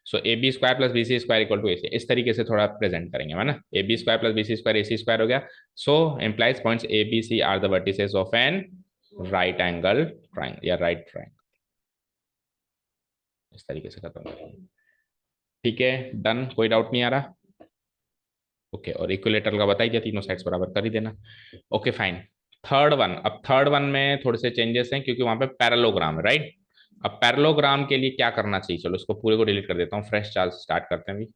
Speaker 1: So A B square plus B C square equal to A C. इस तरीके से थोड़ा प्रेजेंट करेंगे, है ना? A B square plus B C square A C square हो गया। So implies points A B C are the vertices of an right angle triangle या राइट ट्राइंगल। इस तरीके से खत्म करेंगे। ठीक है, डन, कोई डाउट नहीं आ रहा? ओके, और इक्विलेटरल का बताइए, तीनों साइड्स बराबर कर ही देना। Okay fine. थर्ड वन, अब थर्ड वन में थोड़े से चेंजेस हैं क्योंकि वहां पे पैरेललोग्राम है, राइट? अब पैरेललोग्राम के लिए क्या करना चाहिए? चलो इसको पूरे को डिलीट कर देता हूँ, फ्रेश चार्ज स्टार्ट करते हैं अभी।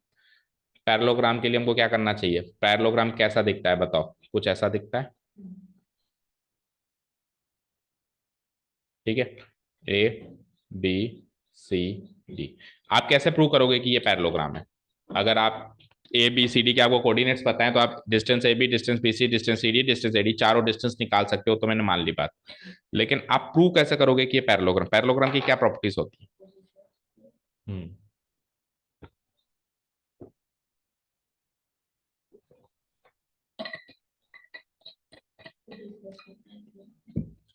Speaker 1: पैरेललोग्राम के लिए हमको क्या करना चाहिए? पैरेललोग्राम कैसा दिखता है बताओ? कुछ ऐसा दिखता है, ठीक है? A B C D. आप कैसे प्रूव करोगे कि ये पैरेललोग्राम है? अगर आप ए बी सी डी के आपको कोऑर्डिनेट्स पता है तो आप distance A B, distance B C, distance C D, distance A D, चारों डिस्टेंस निकाल सकते हो, तो मैंने मान ली बात। लेकिन आप प्रूव कैसे करोगे कि ये पैरेललोग्राम? पैरेललोग्राम की क्या प्रॉपर्टीज होती है?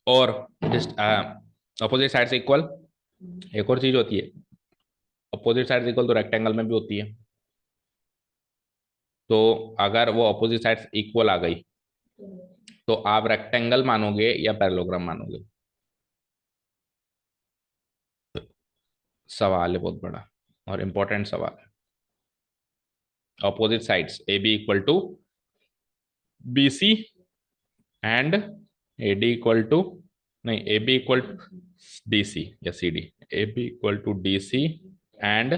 Speaker 1: और अपोजिट साइड से इक्वल। एक और चीज होती है, अपोजिट साइड इक्वल तो रेक्टेंगल में भी होती है। तो अगर वो अपोजिट साइड इक्वल आ गई तो आप रेक्टेंगल मानोगे या पैरेललोग्राम मानोगे? सवाल है बहुत बड़ा और इंपॉर्टेंट सवाल है। Opposite sides A B equal to B C and A D equal to, नहीं, A B equal D C या C D, A B equal to D C and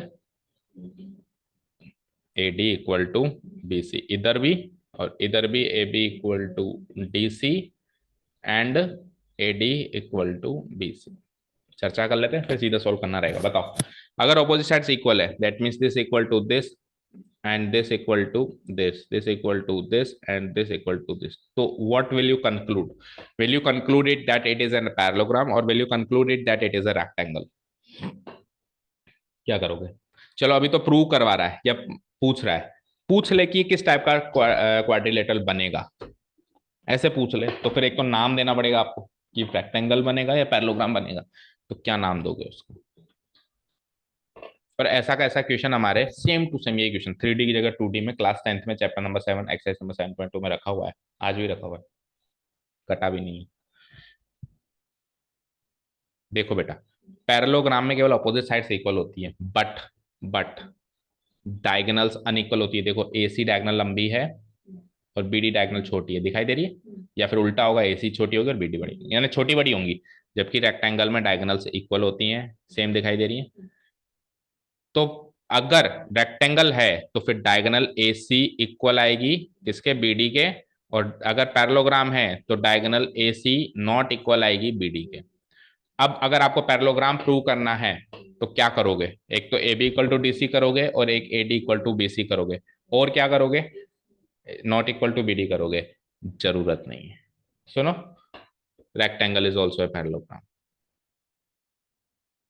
Speaker 1: A D equal to B C, इधर भी और इधर भी A B equal to D C and A D equal to B C. चर्चा कर लेते हैं फिर सीधा सोल्व करना रहेगा। बताओ, अगर ऑपोजिट साइड्स इक्वल है that means this equal to this and this equal to this equal to this and this equal to this, so what will you conclude? Will you conclude it that it is a parallelogram or will you conclude it that it is a rectangle? क्या करोगे? चलो अभी तो prove करवा रहा है या पूछ रहा है, पूछ ले कि किस टाइप का क्वाड्रिलेटरल बनेगा, ऐसे पूछ ले तो फिर एक तो नाम देना पड़ेगा आपको कि रेक्टेंगल बनेगा या पैरेललोग्राम बनेगा, तो क्या नाम दोगे उसको? और ऐसा का ऐसा क्वेश्चन हमारे सेम टू सेम ये क्वेश्चन 3D की जगह 2D में क्लास 10th में चैप्टर नंबर 7 एक्सरसाइज नंबर 7.2 में रखा हुआ है, आज भी रखा हुआ है, कटा भी नहीं है। देखो बेटा, पैरेललोग्राम में केवल अपोजिट साइड्स इक्वल होती है, बट डायगोनल्स अनइक्वल होती है। देखो ए सी डायगोनल लंबी है और बी डी डायगोनल छोटी है, दिखाई दे रही है, या फिर उल्टा होगा, ए सी छोटी होगी और बी डी बड़ी, यानी छोटी बड़ी होंगी, जबकि रेक्टेंगल में डायगोनल्स इक्वल होती हैं, सेम दिखाई दे रही है। तो अगर रेक्टेंगल है तो फिर डायगोनल ए सी इक्वल आएगी किसके? बीडी के। और अगर पैरेललोग्राम है तो diagonal A C not equal आएगी बीडी के। अब अगर आपको पैरेललोग्राम प्रूव करना है तो क्या करोगे? एक तो A B equal to D C करोगे और एक A D equal to B C करोगे, और क्या करोगे? Not equal to B D करोगे। जरूरत नहीं है, सुनो, rectangle is also a parallelogram.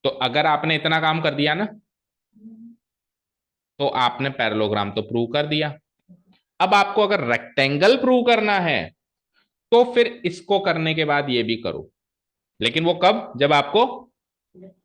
Speaker 1: तो अगर आपने इतना काम कर दिया ना तो आपने पैरेललोग्राम तो प्रूव कर दिया। अब आपको अगर रेक्टेंगल प्रूव करना है तो फिर इसको करने के बाद ये भी करो, लेकिन वो कब? जब आपको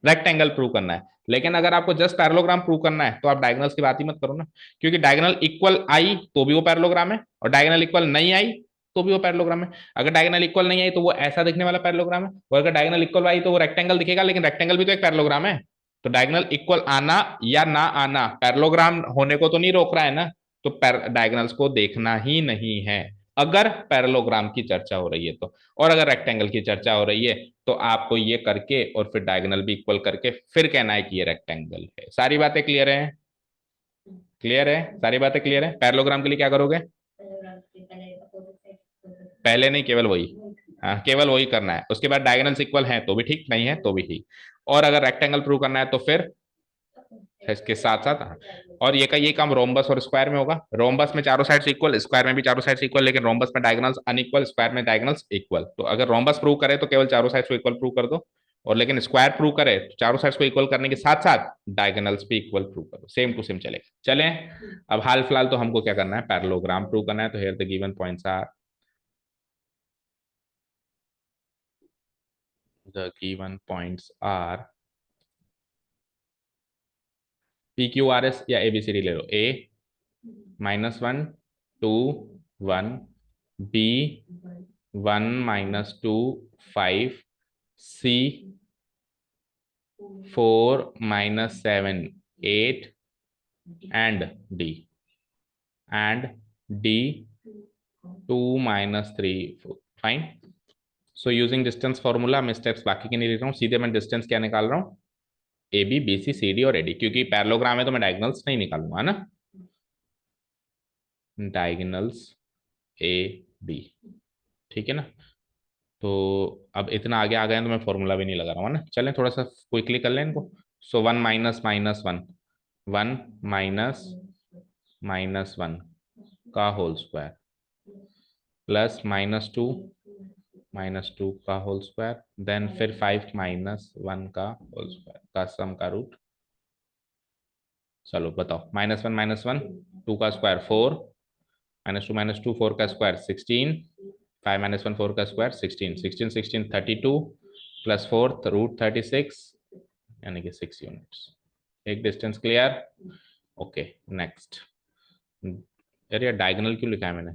Speaker 1: रेक्टेंगल प्रूव करना है। लेकिन अगर आपको जस्ट पैरेललोग्राम प्रूव करना है तो आप डायगोनल्स की बात ही मत करो ना, क्योंकि डायगोनल इक्वल आई तो भी वो पैरेललोग्राम है और डायगोनल इक्वल नहीं आई तो भी वो पैरेललोग्राम है। अगर डायगोनल इक्वल नहीं आई तो वो ऐसा दिखने वाला पैरेललोग्राम है, और अगर डायगोनल इक्वल आई तो वो रेक्टेंगल दिखेगा, लेकिन रेक्टेंगल भी तो एक पैरेललोग्राम है। तो डायगोनल इक्वल आना या ना आना पैरेललोग्राम होने को तो नहीं रोक रहा है ना, तो डायगोनल्स को देखना ही नहीं है अगर पैरेललोग्राम की चर्चा हो रही है तो। और अगर रेक्टेंगल की चर्चा हो रही है तो आपको ये करके और फिर डायगोनल भी इक्वल करके फिर कहना है कि ये रेक्टेंगल है। सारी बातें क्लियर है? क्लियर है? सारी बातें क्लियर है? पैरेललोग्राम के लिए क्या करोगे? पहले नहीं, केवल वही, हाँ केवल वही करना है। उसके बाद डायगोनल्स इक्वल हैं तो भी ठीक, नहीं है तो भी ठीक। और अगर रेक्टेंगल प्रूव करना है तो फिर इसके साथ साथ, हाँ। और ये काम रोम्बस और स्क्वायर में होगा। रोम्बस में चारों साइड्स इक्वल, स्क्वायर में भी चारों साइड्स इक्वल, लेकिन रोम्बस में डायगोनल्स अनइक्वल, स्क्वायर में डायगोनल्स इक्वल। तो अगर रोम्बस प्रूव करे तो केवल चारों साइड्स को इक्वल प्रूव कर दो, और लेकिन स्क्वायर प्रूव करे तो चारों साइड्स को इक्वल करने के साथ साथ डायगोनल्स भी इक्वल प्रूव करो, सेम टू सेम चलेगा। चलें, अब हाल फिलहाल तो हमको क्या करना है? पैरेललोग्राम प्रूव करना है। तो here the given points are, the given points are P Q R S या एबीसीडी ले लो। A -1 2 1, B 1 -2 5, C 4 -7 8, and D 2 -3 4। Fine. So using distance formula, मैं स्टेप्स बाकी के नहीं लिख रहा हूँ, सीधे मैं डिस्टेंस क्या निकाल रहा हूँ? A B B C C D और एडी, क्योंकि पैरेललोग्राम है तो मैं डायगोनल्स नहीं निकालूंगा, है ना? डायगोनल्स ए बी, ठीक है ना? तो अब इतना आगे आ गए हैं तो मैं फॉर्मूला भी नहीं लगा रहा हूँ, है ना? चलें थोड़ा सा क्विकली कर लें इनको। सो 1 -1 1 -1 का होल स्क्वायर प्लस -2 का होल स्क्वायर, देन फिर 5 -1 का होल स्क्वायर का सम का रूट। चलो बताओ, -1 2 का स्क्वायर 4, -2 4 का स्क्वायर 16, 5 -1 4 का स्क्वायर 16, 16 16 32 प्लस 4 रूट 36, यानी कि 6 यूनिट्स। एक डिस्टेंस क्लियर? Okay next. यार ये डायगोनल क्यों लिखा है मैंने?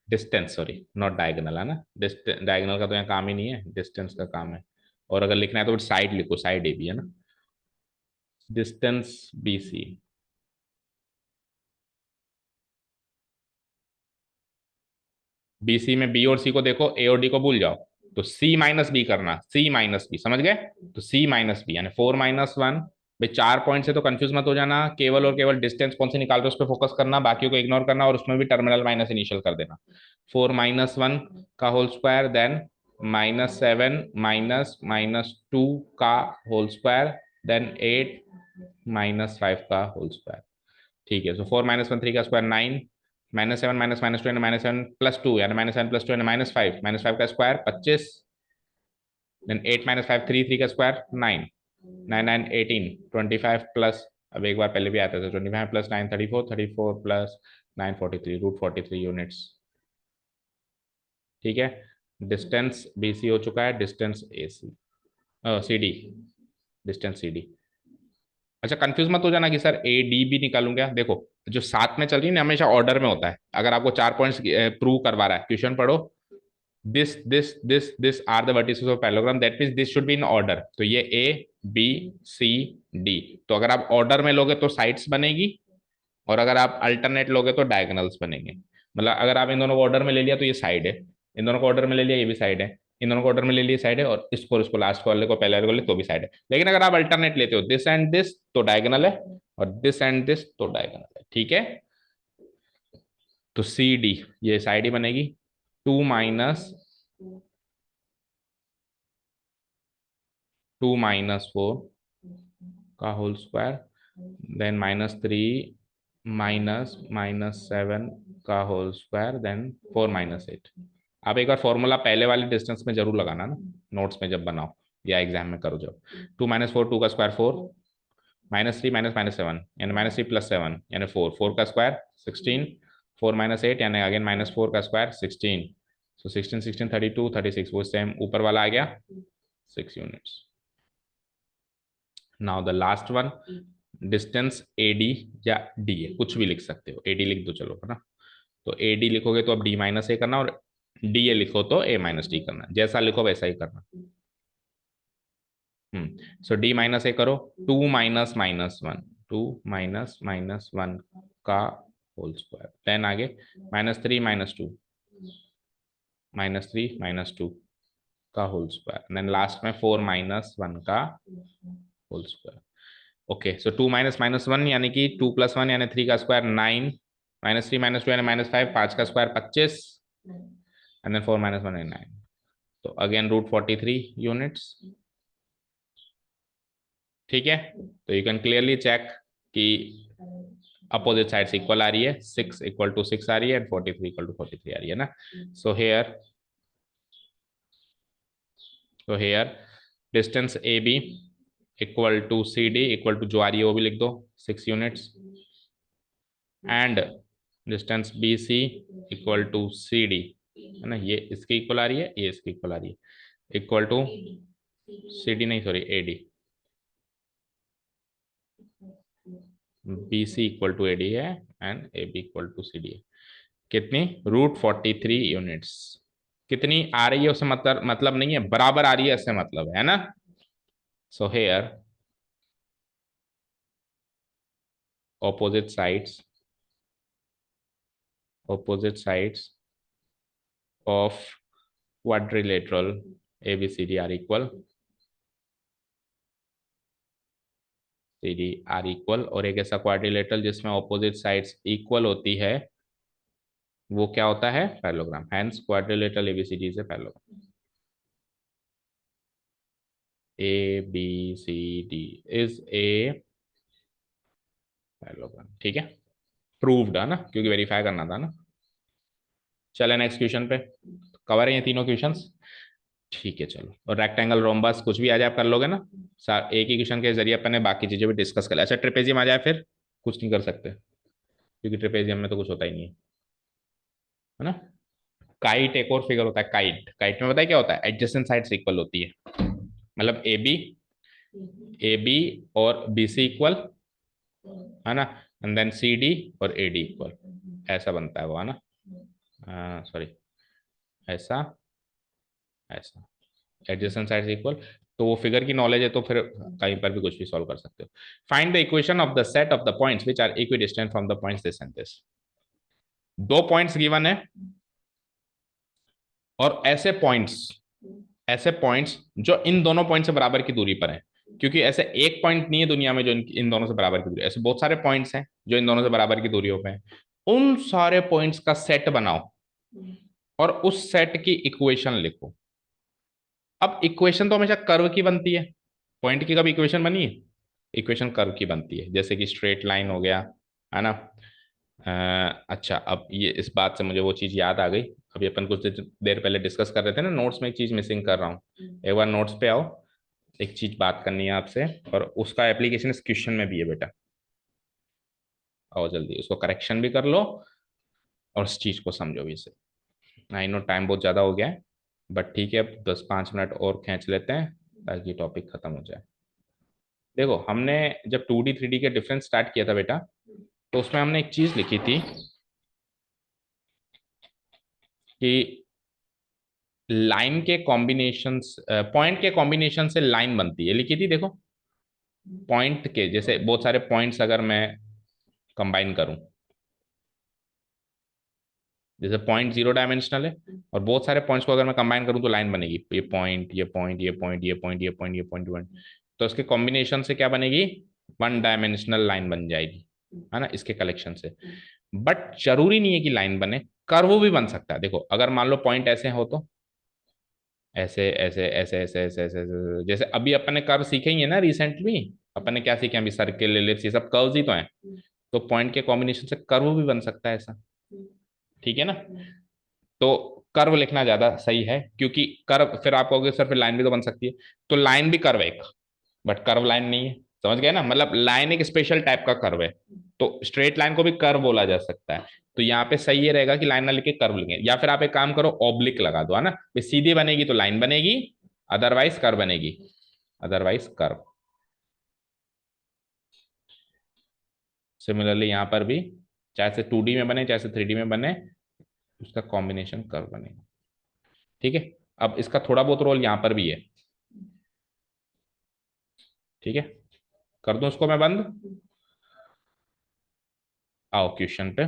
Speaker 1: डिस्टेंस, सॉरी, नॉट डायगोनल, है ना? डायगोनल का तो यहाँ काम ही नहीं है, डिस्टेंस का काम है। और अगर लिखना है तो साइड लिखो, साइड ए बी, है ना? डिस्टेंस BC, BC में B और C को देखो, A और D को भूल जाओ, तो C माइनस बी करना, C माइनस बी, समझ गए? तो C माइनस बी यानी 4 - 1। भाई 4 पॉइंट से तो कंफ्यूज मत हो जाना, केवल और केवल डिस्टेंस कौन से निकाल रहे हो उस पर फोकस करना, बाकियों को इग्नोर करना, और उसमें भी टर्मिनल माइनस इनिशियल कर देना। 4 - 1 का होल स्क्वायर, देन -7 -2 का होल स्क्वायर, देन 8 -5 का होल स्क्वायर। ठीक है, सो 4 - 1 3 का स्क्वायर 9, -7 -2 यानी -7 + 2 यानी -7 + 2 यानी -5, -5 का स्क्वायर 25, देन 8 - 5 3 का स्क्वायर 9, 9 9 18 25 प्लस, अब एक बार पहले भी आता था, 25 + 9 34, 34 + 9 43, √43 यूनिट्स। ठीक है, डिस्टेंस BC हो चुका है, distance AC CD, distance CD। अच्छा, कंफ्यूज मत हो जाना कि सर AD भी निकालूं क्या। देखो, जो साथ में चल रही है ना, हमेशा ऑर्डर में होता है। अगर आपको 4 पॉइंट्स प्रूव करवा रहा है, क्वेश्चन पढ़ो, this are the vertices of parallelogram, that means this should be in order. तो ये ABCD, तो अगर आप ऑर्डर में लोगे तो साइड्स बनेगी, और अगर आप अल्टरनेट लोगे तो डायगोनल्स बनेंगे। मतलब अगर आप इन दोनों को ऑर्डर में ले लिया तो ये साइड है, इन दोनों को ऑर्डर में ले लिया ये भी साइड है, इन दोनों को ऑर्डर में ले लिया साइड है, और इसको लास्ट वाले को पहले वाले को ले तो भी साइड है। लेकिन अगर आप अल्टरनेट लेते हो, दिस एंड दिस तो डायगोनल है, और दिस एंड दिस तो डायगोनल है। ठीक है, तो CD ये साइड ही बनेगी। 2 माइनस 4 का होल स्क्वायर, देन -3 -7 का होल स्क्वायर, देन 4 - 8। आप एक बार फॉर्मूला पहले वाले डिस्टेंस में जरूर लगाना ना, नोट्स में जब बनाओ या एग्जाम में करो जब। 2 - 4 2 का स्क्वायर 4, -3 -7 यानी -3 + 7 यानी 4, 4 का स्क्वायर 16, 4 - 8 यानी अगेन -4 का स्क्वायर 16, सो 16 16 32 36, वो सेम ऊपर वाला आ गया 6 units. Now the last one, distance AD या DA, कुछ भी लिख सकते हो, AD लिख दो चलो, है ना। तो AD लिखोगे तो अब D - A करना, और DA लिखो तो A - D करना, जैसा लिखो वैसा ही करना। सो D - A करो, 2 - -1, 2 - -1 का होल स्क्वायर, देन आगे -3 -2, -3 - 2 का होल स्क्वायर, देन लास्ट में 4 - 1 का होल स्क्वायर। ओके, सो 2 - -1 यानी कि 2 + 1 यानी 3 का स्क्वायर 9, -3 - 2 यानी -5, 5 का स्क्वायर 25, एंड देन 4 - 1 यानी 9, तो अगेन √43 यूनिट्स। ठीक है, तो यू कैन क्लियरली चेक कि अपोजिट साइड्स इक्वल आ रही है, 6 = 6 आ रही है, एंड 43 = 43 आ रही है ना। So here distance AB = CD जो आ रही है वो भी लिख दो, 6 units, and distance BC = CD, है ना, ये इसके इक्वल आ रही है, ये इसके इक्वल आ रही है, इक्वल टू CD नहीं सॉरी AD, BC = AD है, एंड AB = CD है। कितनी? √43 यूनिट्स। कितनी आ रही है उससे मतलब नहीं है, बराबर आ रही है ऐसे मतलब है ना। So here opposite sides of quadrilateral ABCD are equal, CD are equal, और एक ऐसा क्वाड्रिलेटरल जिसमें ऑपोजिट साइड्स इक्वल होती है वो क्या होता है? Parallelogram. Hence quadrilateral ABCD is a parallelogram. ABCD is a parallelogram. ठीक है, प्रूव्ड है ना, क्योंकि वेरीफाई करना था ना। चले नेक्स्ट क्वेश्चन पे, कवर है ये तीनों क्वेश्चंस। ठीक है चलो, और रेक्टेंगल रोम्बस कुछ भी आ जाए आप कर लोगे ना, एक ही क्वेश्चन के जरिए अपन ने बाकी चीजें भी डिस्कस कर लिया। अच्छा, ट्रेपेजियम आ जाए फिर कुछ नहीं कर सकते, क्योंकि ट्रेपेजियम में तो कुछ होता ही नहीं है ना। काइट एक और फिगर होता है, काइट, काइट में बताया क्या होता है, एडजेसेंट साइड्स इक्वल होती है, मतलब ए बी और BC इक्वल, है ना, एंड देन CD और AD इक्वल, ऐसा बनता है वो, है ना। सॉरी, ऐसा, ऐसा, एडजेसेंट साइड्स इक्वल। तो वो फिगर की नॉलेज है तो फिर कहीं पर भी कुछ भी सॉल्व कर सकते हो। Find the equation of the set of the points which are equidistant from the points this and this. दो पॉइंट्स गिवन है और ऐसे पॉइंट्स जो इन दोनों पॉइंट से बराबर की दूरी पर है, क्योंकि ऐसे एक पॉइंट नहीं है दुनिया में जो इन दोनों से बराबर की दूरी, ऐसे बहुत सारे पॉइंट्स हैं जो इन दोनों से बराबर की दूरियों पे हैं। उन सारे पॉइंट्स का सेट बनाओ और उस सेट की इक्वेशन लिखो। अब इक्वेशन तो हमेशा कर्व की बनती है, पॉइंट की कभी इक्वेशन बनी है? इक्वेशन कर्व की बनती है, जैसे कि स्ट्रेट लाइन हो गया, है ना। अच्छा, अब ये इस बात से मुझे वो चीज याद आ गई। अभी अपन कुछ देर पहले डिस्कस कर रहे थे ना, नोट्स में एक चीज मिसिंग कर रहा हूँ। एक बार नोट्स पे आओ, एक चीज बात करनी है आपसे, और उसका एप्लीकेशन इस क्वेश्चन में भी है बेटा। आओ जल्दी, उसको करेक्शन भी कर लो और इस चीज को समझो भी से। आई नो टाइम बहुत ज्यादा हो गया है, बट ठीक है, अब 10-5 मिनट और खींच लेते हैं ताकि टॉपिक खत्म हो जाए। देखो, हमने जब 2D 3D के डिफरेंस स्टार्ट किया था बेटा, तो उसमें हमने एक चीज लिखी थी कि लाइन के कॉम्बिनेशंस, पॉइंट के कॉम्बिनेशन से लाइन बनती है, लिखी थी देखो। पॉइंट के जैसे बहुत सारे पॉइंट्स अगर मैं कंबाइन करूं, जैसे पॉइंट 0 डायमेंशनल है और बहुत सारे पॉइंट्स को अगर मैं कंबाइन करूं तो लाइन बनेगी। ये पॉइंट, ये पॉइंट, ये पॉइंट, ये पॉइंट, ये पॉइंट, ये पॉइंट, वन, तो इसके कॉम्बिनेशन से क्या बनेगी? 1 डायमेंशनल लाइन बन जाएगी, है ना, इसके कलेक्शन से। बट जरूरी नहीं है कि लाइन बने, कर्व भी बन सकता है। देखो, अगर मान लो पॉइंट ऐसे हो तो ऐसे ऐसे ऐसे ऐसे ऐसे ऐसे ऐसे, जैसे अभी अपन ने कर्व सीखे ही है ना रिसेंटली। अपन ने क्या सीखे अभी? सर्किल, एलिप्स, ये सब कर्व्स ही तो हैं। तो पॉइंट के कॉम्बिनेशन से कर्व भी बन सकता है ऐसा, ठीक है ना। तो कर्व लिखना ज्यादा सही है, क्योंकि कर्व फिर आप कहोगे सर फिर लाइन भी तो बन सकती है, तो लाइन भी कर्व है एक, बट कर्व लाइन नहीं है। समझ गए ना, मतलब लाइन एक स्पेशल टाइप का कर्व है। तो स्ट्रेट लाइन को भी कर्व बोला जा सकता है। तो यहाँ पे सही ये रहेगा कि लाइन ना लिखे कर्व लिखें, या फिर आप एक काम करो, ऑब्लिक लगा दो, है ना। सीधी बनेगी तो लाइन बनेगी, अदरवाइज कर्व बनेगी, अदरवाइज कर्व। सिमिलरली यहाँ पर भी, चाहे से 2D में बने चाहे से 3D में बने, उसका कॉम्बिनेशन कर्व बनेगा, ठीक है। अब इसका थोड़ा बहुत रोल यहाँ पर भी है, ठीक है। कर दूं इसको मैं बंद? आओ क्वेश्चन पे।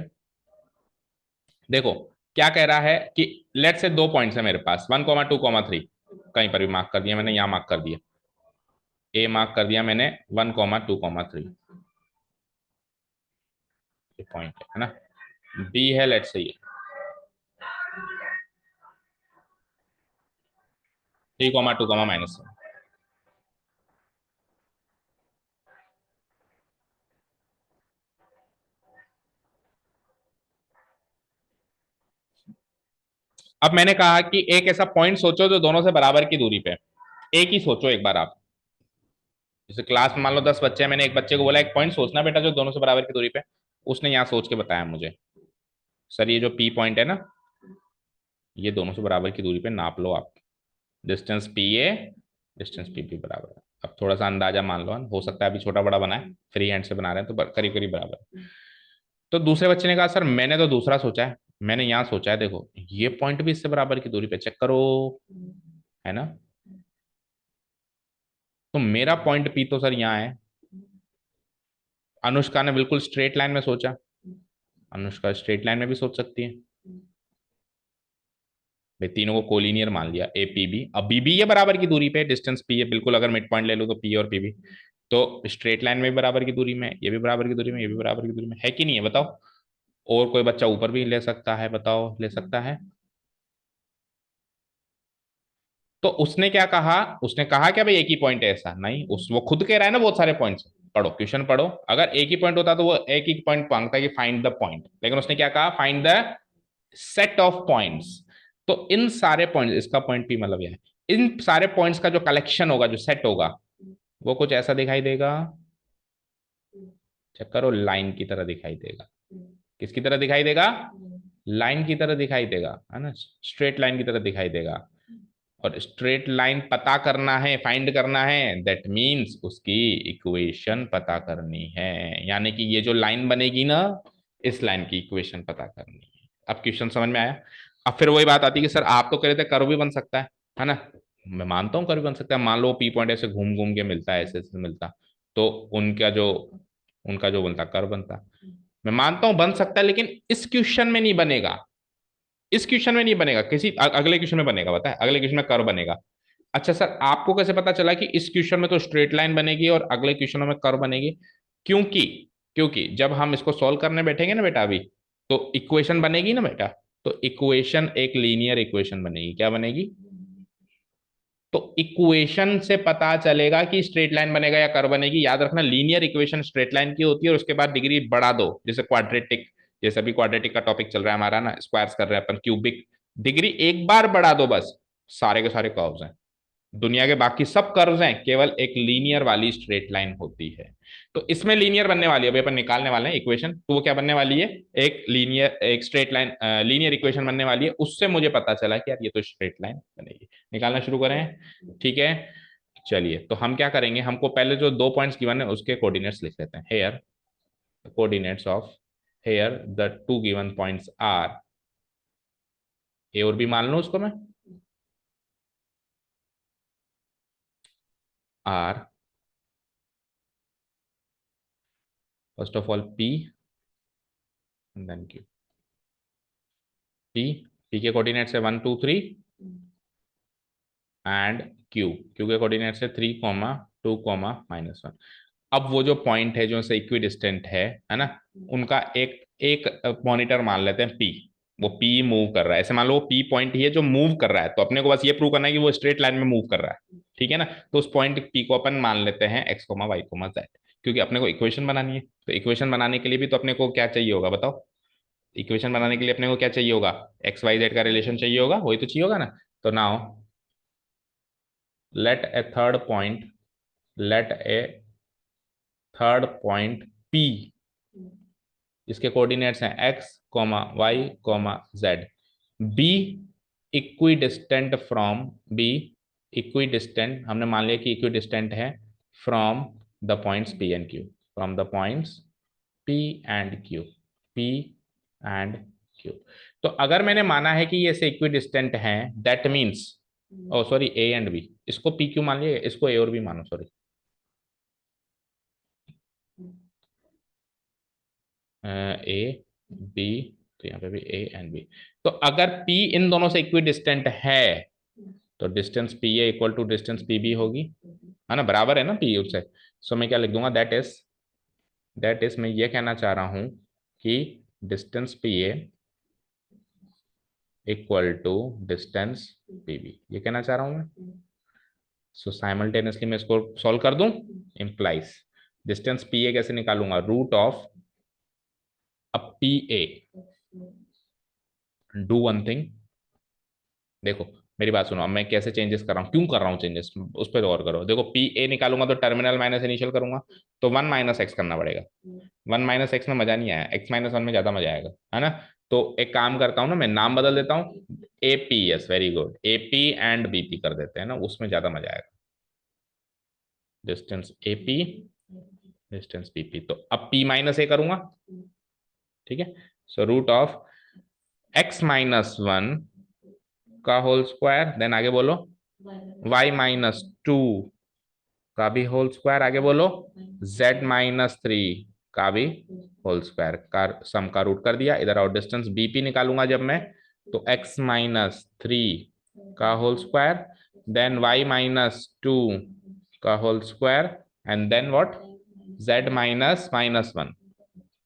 Speaker 1: देखो, क्या कह रहा है कि लेट से दो पॉइंट्स है मेरे पास, 1,2,3। कहीं पर भी मार्क कर दिया मैंने, यहां मार्क कर दिया, ए मार्क कर दिया मैंने, 1,2,3 पॉइंट है ना। बी है लेट से ये 3,2, -1। अब मैंने कहा कि एक ऐसा पॉइंट सोचो जो दोनों से बराबर की दूरी पे है। एक ही सोचो एक बार आप। जैसे क्लास में मान लो 10 बच्चे हैं, मैंने एक बच्चे को बोला एक पॉइंट सोचना बेटा जो दोनों से बराबर की दूरी पे है। उसने यहाँ सोच के बताया मुझे, सर ये जो पी पॉइंट है ना, ये दोनों से बराबर की दूरी पे नाप लो आप। Distance P A, distance P B बराबर है। अब थोड़ा सा अंदाजा मान लो, हो सकता है अभी छोटा बड़ा बना है, फ्री हैंड से बना रहे हैं तो करीब करीब बराबर है। तो दूसरे बच्चे ने कहा सर मैंने तो दूसरा सोचा है, मैंने यहाँ सोचा है, देखो ये पॉइंट भी इससे बराबर की दूरी पे, चेक करो, है ना। तो मेरा पॉइंट पी तो सर यहाँ है। अनुष्का ने बिल्कुल स्ट्रेट लाइन में सोचा, अनुष्का स्ट्रेट लाइन में भी सोच सकती है भाई, तीनों को कोलिनियर मान लिया, ए पी बी। अब बी भी ये बराबर की दूरी पे, डिस्टेंस पी है बिल्कुल, अगर मिड पॉइंट ले लो तो पी और पी बी। तो स्ट्रेट लाइन में भी बराबर की दूरी में, ये भी बराबर की दूरी में, ये भी बराबर की दूरी में है कि नहीं है बताओ। और कोई बच्चा ऊपर भी ले सकता है, बताओ, ले सकता है। तो उसने क्या कहा, उसने कहा क्या भाई एक ही पॉइंट है? ऐसा नहीं, उस वो खुद कह रहा है ना बहुत सारे पॉइंट्स। पढ़ो क्वेश्चन पढ़ो, अगर एक ही पॉइंट होता तो वो एक ही पॉइंट मांगता कि फाइंड द पॉइंट, लेकिन उसने क्या कहा, find the set of points. तो इन सारे पॉइंट्स, इसका पॉइंट पी मतलब यह है, इन सारे पॉइंट्स का जो कलेक्शन होगा, जो सेट होगा, वो कुछ ऐसा दिखाई देगा। चेक करो, लाइन की तरह दिखाई देगा। किसकी तरह दिखाई देगा? लाइन की तरह दिखाई देगा, है ना, स्ट्रेट लाइन की तरह दिखाई देगा। और स्ट्रेट लाइन पता करना है, फाइंड करना है, दैट मीन्स उसकी इक्वेशन पता करनी है। यानी कि ये जो लाइन बनेगी ना, इस लाइन की इक्वेशन पता करनी है। अब क्वेश्चन समझ में आया? अब फिर वही बात आती है कि सर आप तो कह रहे थे कर्व भी बन सकता है ना। मैं मानता हूँ कर्व बन सकता है। मान लो पी पॉइंट ऐसे घूम घूम के मिलता है, ऐसे ऐसे मिलता, तो उनका जो बनता कर्व बनता। मैं मानता हूं बन सकता है, लेकिन इस क्वेश्चन में नहीं बनेगा। इस क्वेश्चन में नहीं बनेगा, किसी अगले क्वेश्चन में बनेगा, पता है, अगले क्वेश्चन में कर्व बनेगा। अच्छा सर, आपको कैसे पता चला कि इस क्वेश्चन में तो स्ट्रेट लाइन बनेगी और अगले क्वेश्चनों में कर्व बनेगी? क्योंकि क्योंकि जब हम इसको सॉल्व करने बैठेंगे ना बेटा अभी, तो इक्वेशन बनेगी ना बेटा। तो इक्वेशन एक लीनियर इक्वेशन बनेगी। क्या बनेगी? तो इक्वेशन से पता चलेगा कि स्ट्रेट लाइन बनेगा या कर्व बनेगी। याद रखना, लीनियर इक्वेशन स्ट्रेट लाइन की होती है और उसके बाद डिग्री बढ़ा दो, जैसे क्वाड्रेटिक। जैसे अभी क्वाड्रेटिक का टॉपिक चल रहा है हमारा ना, स्क्वायर्स कर रहे हैं अपन, क्यूबिक। डिग्री एक बार बढ़ा दो बस, सारे के सारे कर्व्स हैं। दुनिया के बाकी सब कर्व्स हैं, केवल एक लीनियर वाली स्ट्रेट लाइन होती है। तो इसमें लीनियर बनने वाली है, अभी अपन निकालने वाले हैं इक्वेशन। तो वो क्या बनने वाली है? एक लीनियर, एक स्ट्रेट लाइन, लीनियर इक्वेशन बनने वाली है। उससे मुझे पता चला कि यार ये तो स्ट्रेट लाइन बनेगी। निकालना शुरू करें, ठीक है। चलिए, तो हम क्या करेंगे, हमको पहले जो 2 पॉइंट्स गिवन है उसके कोऑर्डिनेट्स लिख लेते हैं। Here coordinates of, here the 2 given points are, A और बी मान लो उसको मैं, are first of all P and then Q. P, P के कोऑर्डिनेट्स है 1 2 3 एंड क्यू, क्यू के कोऑर्डिनेट्स है 3 2 1। अब वो जो पॉइंट है जो से इक्वी डिस्टेंट है ना, उनका एक एक मॉनिटर मान लेते हैं पी। वो पी मूव कर रहा है, ऐसे मान लो पी पॉइंट ही है जो मूव कर रहा है, तो अपने को बस ये प्रूव करना है कि वो स्ट्रेट लाइन में मूव कर रहा है, ठीक है ना। तो उस पॉइंट पी को अपन मान लेते हैं x comma y comma z, क्योंकि अपने को इक्वेशन बनानी है। तो इक्वेशन बनाने के लिए भी तो अपने को क्या चाहिए होगा, बताओ? इक्वेशन बनाने के लिए अपने को क्या चाहिए होगा? एक्स वाई जेड का रिलेशन चाहिए होगा, वही तो चाहिए होगा ना। तो now let a third point, let a third point P, इसके कोऑर्डिनेट्स हैं x y z, b equidistant from, b equidistant, हमने मान लिया कि इक्वी डिस्टेंट है from the points p and q, from the points p and q, p and q। तो अगर मैंने माना है कि ये से इक्वी डिस्टेंट हैं, that means, oh sorry, A and B, इसको पी क्यू मान लिया, इसको ए और बी मानो, सॉरी, ए बी, तो यहाँ पे भी ए एंड बी। तो अगर P इन दोनों से इक्वी डिस्टेंट है, तो distance P A equal to distance P B होगी, है ना, बराबर है ना P उससे। सो मैं क्या लिख दूंगा, दैट इज मैं ये कहना चाह रहा हूं कि distance P A equal to distance P B, ये कहना चाह रहा हूं मैं। सो साइमल्टेनियसली मैं इसको सॉल्व कर दूं, इंप्लाइज डिस्टेंस पी ए कैसे निकालूंगा, रूट ऑफ, अब P A, do one thing, देखो मेरी बात सुनो, अब मैं कैसे चेंजेस कर रहा हूँ, क्यों कर रहा हूँ चेंजेस, उस पर गौर करो। देखो पी ए निकालूंगा तो टर्मिनल माइनस इनिशियल करूंगा, तो 1 - x करना पड़ेगा। 1 - x में मजा नहीं आया, x - 1 में ज्यादा मजा आएगा, है ना। तो एक काम करता हूँ ना, मैं नाम बदल देता हूँ, A P, yes very good, A P and B P कर देते हैं ना, उसमें ज्यादा मजा आएगा। Distance A P, distance B P, तो अब p - a करूंगा, ठीक है। सो रूट ऑफ x - 1 का होल स्क्वायर, देन आगे बोलो y - 2 का भी होल स्क्वायर, आगे बोलो z - 3 का भी होल स्क्वायर का सम का रूट कर दिया इधर। और डिस्टेंस बीपी निकालूंगा जब मैं, तो x - 3 का होल स्क्वायर, देन y - 2 का whole square, and then what, z - 1,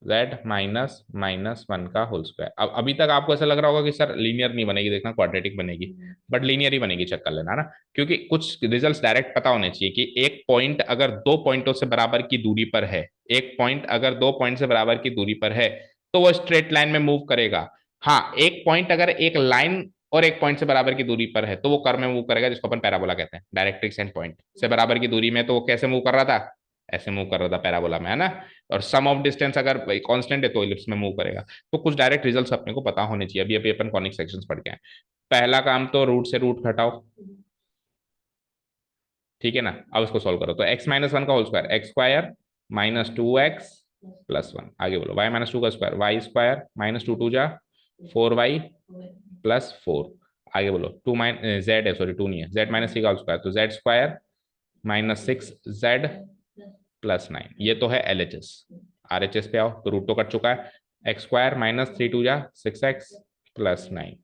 Speaker 1: z - 1 का होल स्क्वायर। अब अभी तक आपको ऐसा लग रहा होगा कि सर लीनियर नहीं बनेगी, देखना क्वाड्रेटिक बनेगी, बट लीनियर ही बनेगी, चेक कर लेना ना। क्योंकि कुछ रिजल्ट्स डायरेक्ट पता होने चाहिए कि एक पॉइंट अगर 2 पॉइंटों से बराबर की दूरी पर है, एक पॉइंट अगर 2 पॉइंट से बराबर की दूरी पर है, तो वो स्ट्रेट लाइन में मूव करेगा। हाँ, एक पॉइंट अगर एक लाइन और एक पॉइंट से बराबर की दूरी पर है, तो वो कर्व में मूव करेगा, जिसको अपन पैराबोला कहते हैं। डायरेक्ट्रिक्स एंड पॉइंट से बराबर की दूरी में, तो वो कैसे मूव कर रहा था, ऐसे मूव कर रहा था पैराबोला में, है ना। और सम ऑफ डिस्टेंस अगर कांस्टेंट है तो इलिप्स में मूव करेगा। तो कुछ डायरेक्ट रिजल्ट्स अपने को पता होने चाहिए। अभी अभी अपन कॉनिक सेक्शंस पढ़ के आए। पहला काम तो रूट से रूट घटाओ, ठीक है ना। अब इसको सॉल्व करो, तो x - 1 का whole square, x² -2x plus 1, आगे बोलो y - 2 का स्क्वायर, y² -2 2 जा 4y प्लस 4, आगे बोलो, टू माइन जेड है, सॉरी टू नहीं है, जेड माइनस थ्री का होल स्क्वायर, तो z square minus six z plus nine, ये तो है L H S. R H S पे आओ तो रूट तो कट चुका है, x square minus three two जा सिक्स एक्स प्लस नाइन।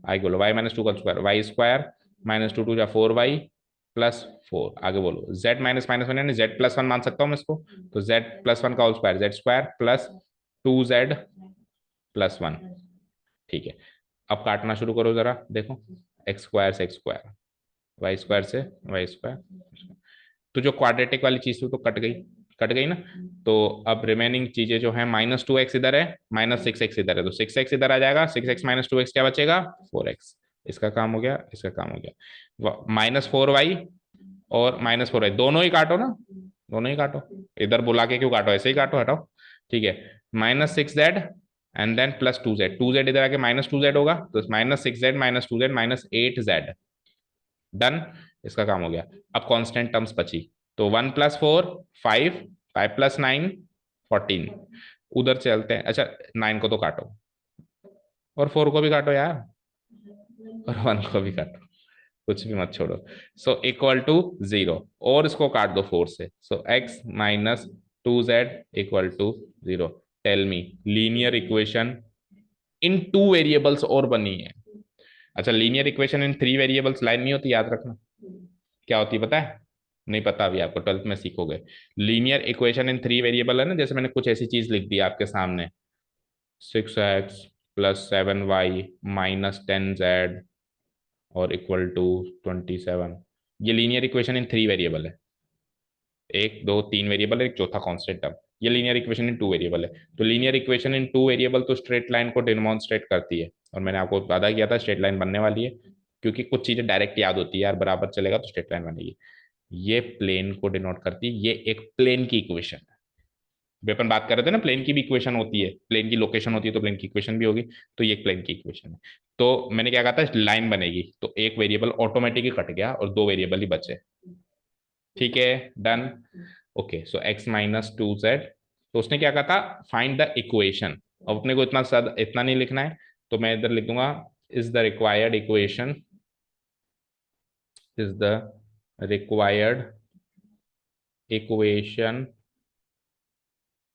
Speaker 1: आगे बोलो वाई माइनस टू का square, y square minus two two जा फोर वाई प्लस फोर। आगे बोलो z minus minus one, z plus one मान सकता हूँ मैं इसको, तो जेड प्लस वन का whole square, z square plus two z plus one. ठीक है, अब काटना शुरू करो जरा, देखो एक्स स्क्वायर से एक्स स्क्वायर, वाई स्क्वायर से वाई स्क्वायर, तो जो क्वाड्रेटिक वाली चीज थी तो कट गई, कट गई ना। तो अब रिमेनिंग चीजें जो है, माइनस टू एक्स इधर है, माइनस सिक्स एक्स इधर है, तो सिक्स एक्स इधर आ जाएगा, six x minus to x क्या बचेगा, फोर एक्स। इसका काम हो गया, इसका काम हो गया, माइनस फोर वाई और माइनस फोर वाई दोनों ही काटो ना, दोनों ही काटो, इधर बुला के क्यों काटो, ऐसे ही काटो, हटाओ। ठीक है, minus six z and then plus two z इधर आके माइनस टू जेड होगा, तो minus six z minus two z minus eight z, done. इसका काम हो गया। अब कांस्टेंट टर्म्स बची, तो one plus four five, five plus nine fourteen, उधर चलते हैं। अच्छा नाइन को तो काटो और फोर को भी काटो यार, और वन को भी काटो, कुछ भी मत छोड़ो। सो इक्वल टू जीरो, और इसको काट दो फोर से, so x minus two z equal to zero. Tell me linear equation in two variables और बनी है। अच्छा linear equation in three variables line नहीं होती, याद रखना। क्या होती है पता है? नहीं पता, अभी आपको ट्वेल्थ में सीखोगे। Linear equation in three variable है ना, जैसे मैंने कुछ ऐसी चीज लिख दी आपके सामने, six x plus seven y minus ten z और इक्वल टू ट्वेंटी सेवन, ये linear equation in three variable है। एक दो तीन वेरिएबल है, एक चौथा कांस्टेंट टर्म, ये linear equation in two variable है। तो linear equation in two variable तो स्ट्रेट लाइन को डिमॉन्स्ट्रेट करती है, और मैंने आपको वादा किया था स्ट्रेट लाइन बनने वाली है, क्योंकि कुछ चीजें डायरेक्ट याद होती है यार, बराबर चलेगा तो स्ट्रेट लाइन बनेगी। ये प्लेन को डिनोट करती है, ये एक प्लेन की इक्वेशन है। अभी अपन बात कर रहे थे ना, प्लेन की भी इक्वेशन होती है, प्लेन की लोकेशन होती है तो प्लेन की इक्वेशन भी होगी, तो ये एक प्लेन की इक्वेशन है। तो मैंने क्या कहा था, लाइन बनेगी, तो एक वेरिएबल ऑटोमेटिक ही कट गया और दो वेरिएबल ही बचे। ठीक है, डन। ओके, सो एक्स माइनस टू जेड, तो उसने क्या कहा था, फाइंड द इक्वेशन। अब अपने को इतना नहीं लिखना है, तो मैं इधर लिख दूंगा is the required equation, is the required equation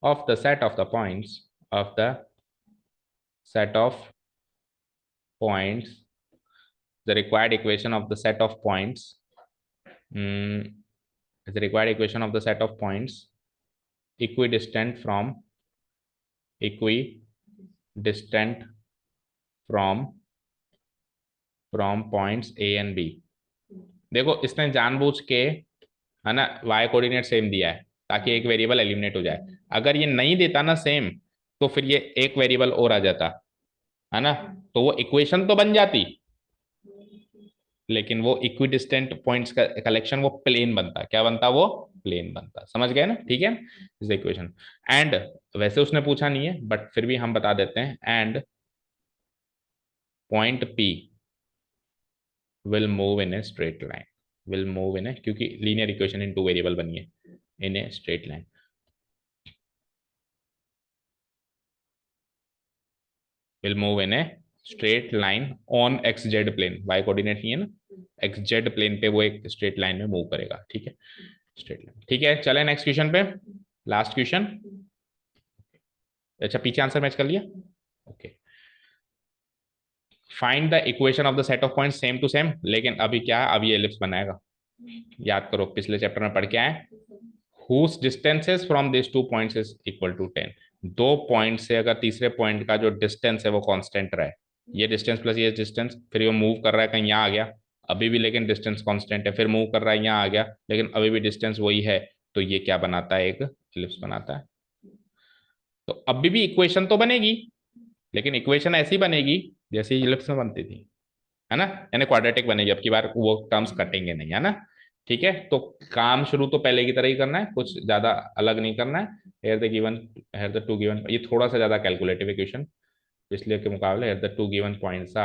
Speaker 1: of the set of the points of the set of points, the required equation of the set of points, mm, the required equation of the set of points equidistant equidistant from points A and B। देखो इसने जानबूझ के, है ना, y coordinate same दिया है ताकि एक वेरिएबल एलिमिनेट हो जाए। अगर ये नहीं देता ना सेम, तो फिर ये एक वेरिएबल और आ जाता, है ना, तो वो इक्वेशन तो बन जाती, लेकिन वो इक्विडिस्टेंट पॉइंट्स का कलेक्शन वो प्लेन बनता, क्या बनता, वो प्लेन बनता। समझ गए ना? ठीक है, इज द इक्वेशन। एंड वैसे उसने पूछा नहीं है बट फिर भी हम बता देते हैं, and point P will move in a straight line, will move in a, क्योंकि linear equation in two variable बनी है, in a straight line, will move in a straight line on x z plane, y coordinate नहीं है ना, x z plane पे वो एक straight line में मूव करेगा। ठीक है, स्ट्रेट लाइन। ठीक है, चले नेक्स्ट क्वेश्चन पे, लास्ट क्वेश्चन। अच्छा पीछे आंसर मैच कर लिया, okay. Find the equation of the set of point same to same, लेकिन अभी क्या, अभी ये एलिप्स बनाएगा। याद करो पिछले चैप्टर में पढ़ के आए, whose distances from these two points is equal to 10। दो पॉइंट से अगर तीसरे पॉइंट का जो डिस्टेंस है वो कांस्टेंट रहे, ये डिस्टेंस प्लस ये डिस्टेंस, फिर वो मूव कर रहा है कहीं यहाँ आ गया, अभी भी लेकिन डिस्टेंस कांस्टेंट है, फिर मूव कर रहा है यहाँ आ गया लेकिन अभी भी डिस्टेंस वही है, तो ये क्या बनाता है, एक एलिप्स बनाता है। तो अभी भी इक्वेशन तो बनेगी, लेकिन इक्वेशन ऐसी बनेगी जैसे इलिप्स में बनती थी, है ना, यानी क्वाड्रेटिक बनेगी, अब की बार वो टर्म्स कटेंगे नहीं, है ना। ठीक है, तो काम शुरू तो पहले की तरह ही करना है, कुछ ज्यादा अलग नहीं करना है। Here the given, here the two given, ये थोड़ा सा ज्यादा कैलकुलेटिव इक्वेशन पिछले के मुकाबले। Here the two given points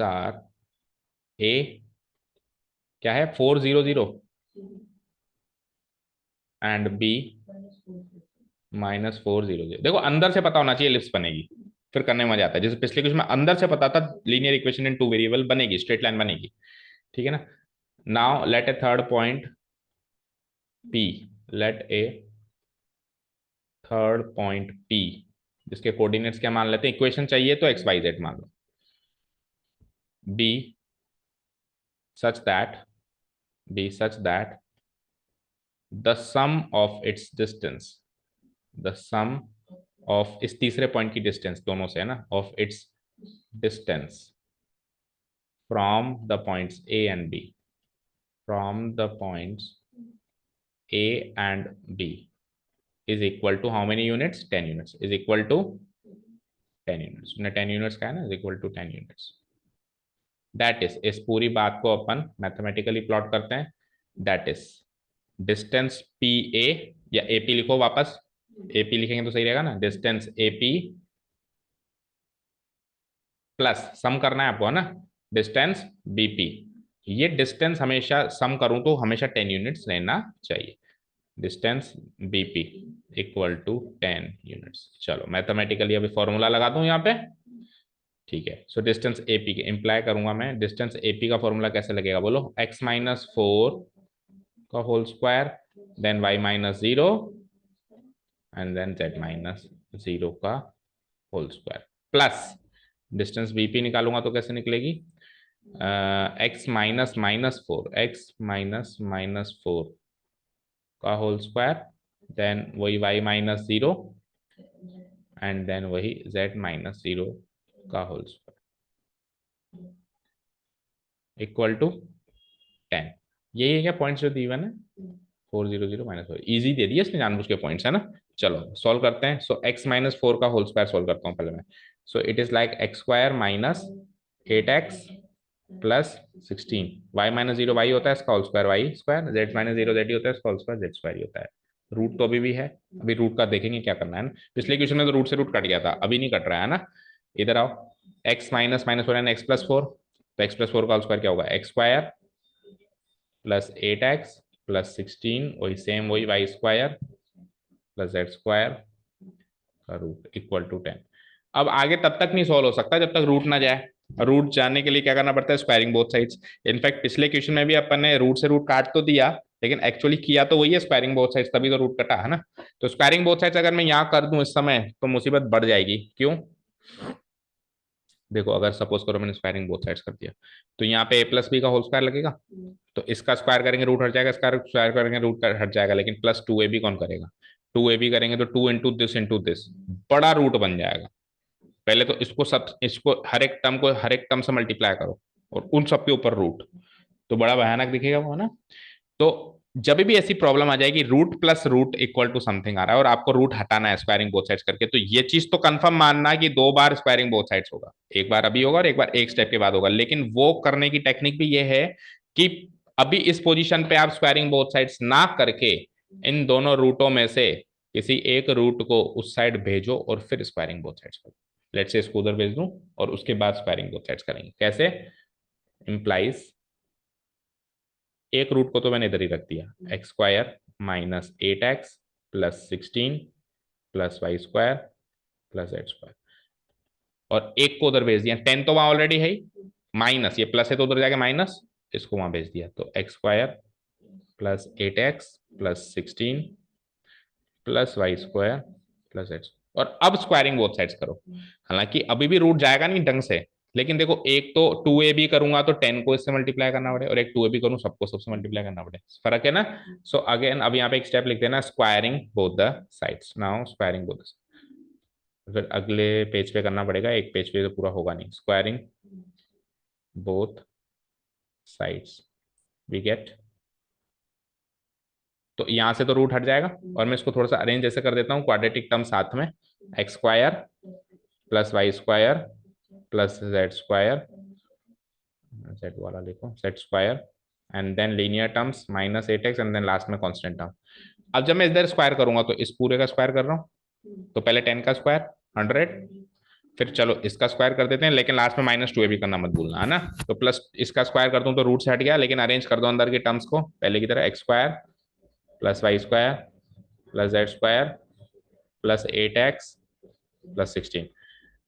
Speaker 1: are A, क्या है, 400 एंड बी -400। देखो अंदर से पता होना चाहिए, एलिप्स बनेगी, फिर करने में मजा आता है। जैसे पिछले क्वेश्चन में अंदर से पता था linear equation in two variable बनेगी, स्ट्रेट लाइन बनेगी, ठीक है ना। नाउ लेट ए थर्ड पॉइंट P, लेट ए थर्ड पॉइंट P, जिसके कोऑर्डिनेट्स क्या मान लेते हैं, इक्वेशन चाहिए तो XYZ मान लो, B such that the sum of its distance, the sum of इस तीसरे पॉइंट की डिस्टेंस दोनों से है ना, of its distance from the points A and B, from the points A and B is equal to how many units? 10 units, is equal to 10 units। 10 units का है ना, is equal to 10 units। That is, इस पूरी बात को अपन mathematically plot करते हैं। That is distance P ए, या एपी लिखो वापस, एपी लिखेंगे तो सही रहेगा ना, डिस्टेंस एपी प्लस सम करना है आपको है ना, डिस्टेंस बीपी। ये डिस्टेंस हमेशा सम करूं तो हमेशा 10 यूनिट्स रहना चाहिए। Distance BP equal to 10 units. चलो मैथमेटिकली अभी फॉर्मूला लगा दूं यहाँ पे, ठीक है। सो डिस्टेंस एपी के इंप्लाई करूंगा मैं, डिस्टेंस एपी का फॉर्मूला कैसे लगेगा बोलो, x-4 का whole square, then y-0 and then z-0 का whole square, plus distance BP निकालूंगा तो कैसे निकलेगी, x-4 का होल स्क्वायर, देन वही y-0 एंड देन वही z-0 का होल स्क्वायर इक्वल टू 10। यही है क्या पॉइंट्स जो दिए हुए ना, 400 -4, इजी दे दिया इसने जानबूझ के पॉइंट्स है ना। चलो सॉल्व करते हैं। सो x-4 का होल स्क्वायर सॉल्व करता हूँ पहले मैं। So it is like x² -8x plus 16, y-0 y होता है इसका whole square y square, z-0 z होता है इसका होल स्क्वायर z स्क्वायर होता है। रूट तो अभी भी है, अभी रूट का देखेंगे क्या करना है ना। पिछले क्वेश्चन में तो रूट से रूट कट गया था, अभी नहीं कट रहा है ना। इधर आओ, x -4 x+4, तो x+4 का होल स्क्वायर क्या होगा, x² +8x +16, वही सेम वही y square plus z square का रूट इक्वल टू 10। अब आगे तब तक नहीं सॉल्व हो सकता जब तक रूट ना जाए। रूट जाने के लिए क्या करना पड़ता है, स्क्वायरिंग बोथ साइड्स। इनफैक्ट पिछले क्वेश्चन में भी अपन ने रूट से रूट काट तो दिया, लेकिन एक्चुअली किया तो वही है स्क्वायरिंग बोथ साइड्स, तभी तो रूट कटा है ना। तो स्क्वायरिंग बोथ साइड्स अगर मैं यहाँ कर दूं इस समय तो मुसीबत बढ़ जाएगी। क्यों, देखो अगर सपोज करो मैंने स्क्वायरिंग बोथ साइड्स कर दिया तो यहाँ पे a+b का होल स्क्वायर लगेगा, तो इसका स्क्वायर करेंगे रूट हट जाएगा, इसका स्क्वायर करेंगे रूट हट जाएगा, लेकिन +2ab कौन करेगा, 2ab करेंगे तो 2 इंटू दिस बड़ा रूट बन जाएगा। पहले तो इसको हर एक टर्म से मल्टीप्लाई करो और उन सब के ऊपर रूट, तो बड़ा भयानक दिखेगा वो है ना। तो जब भी ऐसी प्रॉब्लम आ जाएगी root plus root equal to something आ रहा है और आपको रूट हटाना है स्क्वायरिंग बोथ साइड्स करके, तो ये चीज तो कंफर्म मानना है कि 2 बार स्क्वायरिंग बोथ साइड्स होगा, एक बार अभी होगा और एक बार एक स्टेप के बाद होगा। लेकिन वो करने की टेक्निक भी ये है कि अभी इस पोजीशन पे आप स्क्वायरिंग बोथ साइड्स ना करके इन दोनों रूटों में से किसी एक रूट को उस साइड भेजो और फिर स्क्वायरिंग बोथ साइड्स करो। लेट्स से इसको उधर भेज दूं और उसके बाद स्क्वायरिंग बोथ साइड्स करेंगे। कैसे, इंप्लाइज एक रूट को तो मैंने इधर ही रख दिया, x² -8x +16 plus y square plus z square, और एक को उधर भेज दिया, 10 तो वहां ऑलरेडी है ही, माइनस ये प्लस है तो उधर जाके माइनस, इसको वहां भेज दिया, तो x² +8x +16 plus y square plus z। और अब स्क्वायरिंग बोथ साइड्स करो। हालांकि अभी भी रूट जाएगा नहीं ढंग से, लेकिन देखो एक तो 2ab करूंगा तो 10 को इससे मल्टीप्लाई करना पड़े, और एक 2ab करूं सबको सबसे मल्टीप्लाई करना पड़े, फर्क है ना। सो अगेन अब यहाँ पे एक स्टेप लिख देना, squaring both the sides. Now squaring both, फिर अगले पेज पे करना पड़ेगा, एक पेज पे तो पूरा होगा नहीं। Squaring both sides we get, तो यहां से तो रूट हट जाएगा और मैं इसको थोड़ा सा अरेंज ऐसे कर देता हूँ, क्वाड्रेटिक टर्म साथ में, x² +y square plus z square, z वाला लिखो, z square and then linear terms -8x and then last में कांस्टेंट टर्म। अब जब मैं इधर स्क्वायर करूंगा तो इस पूरे का स्क्वायर कर रहा हूँ, तो पहले 10 का स्क्वायर 100, फिर चलो इसका स्क्वायर कर देते हैं, लेकिन लास्ट में -2ab करना मत भूलना है ना। तो प्लस इसका स्क्वायर कर दूं तो रूट से हट गया, लेकिन अरेंज कर दो अंदर के टर्म्स को पहले की तरह, x² +y square plus z square plus 8x plus 16,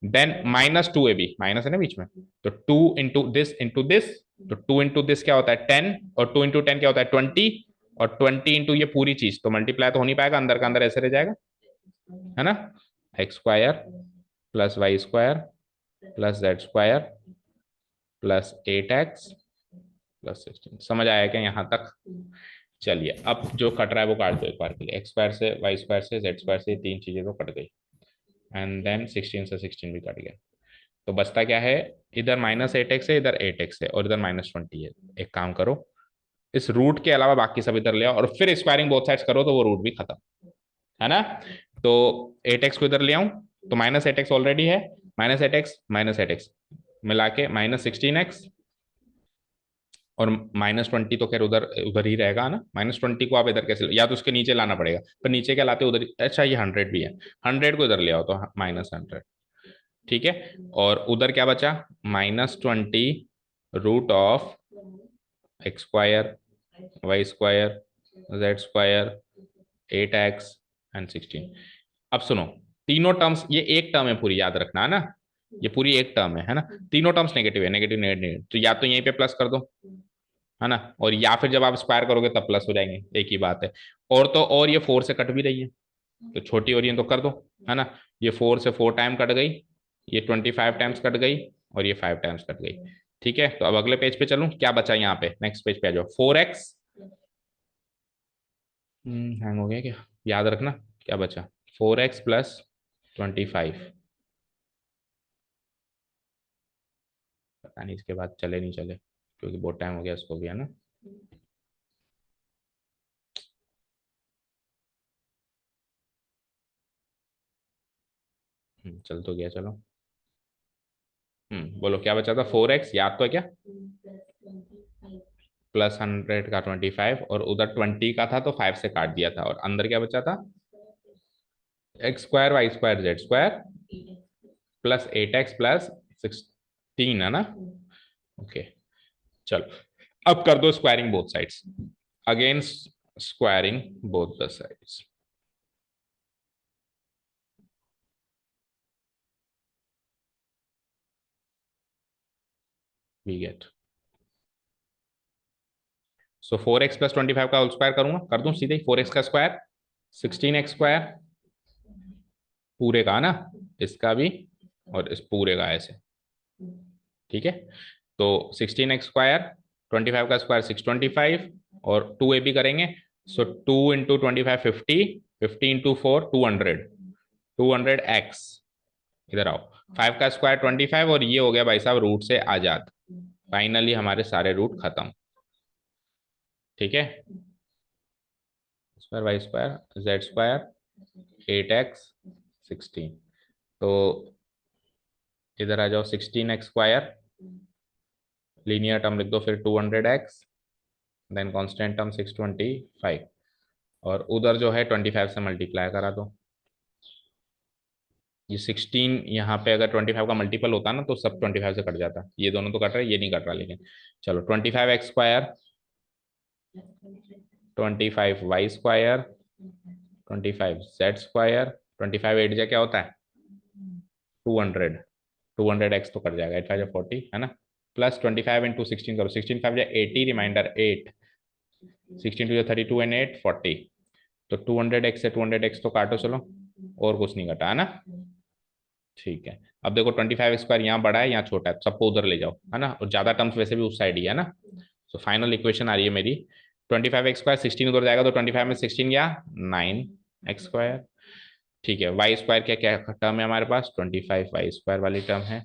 Speaker 1: then minus 2ab, minus है ना बीच में, तो 2 इंटू दिस, तो 2 इंटू दिस क्या होता है 10, और 2 इंटू 10 क्या होता है 20, और 20 इंटू ये पूरी चीज, तो मल्टीप्लाई तो हो नहीं पाएगा, अंदर का अंदर ऐसे रह जाएगा, है ना, x square plus y square plus z square plus 8x plus 16। समझ आया क्या यहाँ तक? चलिए अब जो कट रहा है वो काट दो एक बार के लिए, एक्स स्क्वायर से वाई स्क्वायर से जेड स्क्वायर से, तीन चीजें तो कट गई, एंड देन 16 से 16 भी कट गया, तो बचता क्या है, इधर -8x है, इधर 8x है, और इधर -20 है। एक काम करो, इस रूट के अलावा बाकी सब इधर ले आओ, और फिर स्क्वायरिंग बोथ साइड्स करो तो वो रूट भी खत्म, है ना। तो 8x को इधर ले आऊं, तो -8x ऑलरेडी है, -8x मिला के -16x, और -20 तो खैर उधर उधर ही रहेगा ना, -20 को आप इधर कैसे, या तो उसके नीचे लाना पड़ेगा, पर नीचे क्या लाते उधर, अच्छा ये 100 भी है, 100 को इधर ले आओ तो -100, ठीक है। और उधर क्या बचा, -20 root of x square y square z square 8x and 16। अब सुनो, तीनों टर्म्स, ये एक टर्म है पूरी, याद रखना है ना, ये पूरी एक टर्म है ना, तीनों टर्म्स नेगेटिव है, नेगेटिव नेगेटिव, तो या तो यहीं पे प्लस कर दो, है ना, और या फिर जब आप स्क्वायर करोगे तब प्लस हो जाएंगे, एक ही बात है। और तो और ये 4 से कट भी रही है, तो छोटी हो रही है तो कर दो, है ना, ये 4 से 4 टाइम कट गई, ये 25 टाइम्स कट गई, और ये 5 टाइम्स कट गई, ठीक है। तो अब अगले पेज पे चलूं, क्या बचा यहाँ पे, नेक्स्ट पेज पे आ जाओ, 4x, हैंग हो गया क्या, याद रखना क्या बचा, 4x प्लस 25, पता नहीं इसके बाद चले नहीं चले, क्योंकि बहुत टाइम हो गया इसको भी, है ना। चल तो गया, चलो। बोलो क्या बचा था, 4x याद तो है क्या, प्लस 100 का 25, और उधर 20 का था तो 5 से काट दिया था, और अंदर क्या बचा था, x square y square z square plus 8x plus 16, है ना, ओके। चलो अब कर दो squaring both sides, again squaring both the sides, we get, so 4x plus 25 का होल स्क्वायर करूंगा, कर दूं सीधे 4x का स्क्वायर 16x स्क्वायर पूरे का ना, इसका भी, और इस पूरे का ऐसे, ठीक है। तो 16x स्क्वायर 25 का स्क्वायर 625, और 2ab करेंगे, सो 2 इंटू 25 50, 50 इंटू 4 200, 200x, इधर आओ, 5 का स्क्वायर 25, और ये हो गया भाई साहब रूट से आजाद, फाइनली हमारे सारे रूट खत्म, ठीक है। Square y square z square 8x 16, तो इधर आ जाओ 16x स्क्वायर, लीनियर टर्म लिख दो, फिर 200x, देन कांस्टेंट टर्म 625, और उधर जो है 25 से मल्टीप्लाई करा दो, ये 16 यहाँ पे अगर 25 का मल्टीपल होता ना तो सब 25 से कट जाता, ये दोनों तो कट रहा है, ये नहीं कट रहा, लेकिन चलो 25x square 25y square 25z square, 25 8 जा क्या होता है 200, 200x तो कट जाएगा, 8 5 40, है ना, प्लस 25 इंटू 16 करो, 16 5 80, रिमाइंडर 8, 16 2 32 एंड 8 40, तो 200x से 200x तो काटो चलो, और कुछ नहीं कटा, है ना, ठीक है। अब देखो 25 स्क्वायर यहाँ बड़ा है यहाँ छोटा है, सबको उधर ले जाओ, है ना, और ज्यादा टर्म्स वैसे भी उस साइड ही है ना, तो फाइनल इक्वेशन आ रही है मेरी, 25x स्क्वायर 16 उधर जाएगा, तो 25 में 16 गया 9x स्क्वायर, ठीक है। वाई स्क्वायर क्या क्या टर्म है हमारे पास, 25 वाई स्क्वायर वाली टर्म है,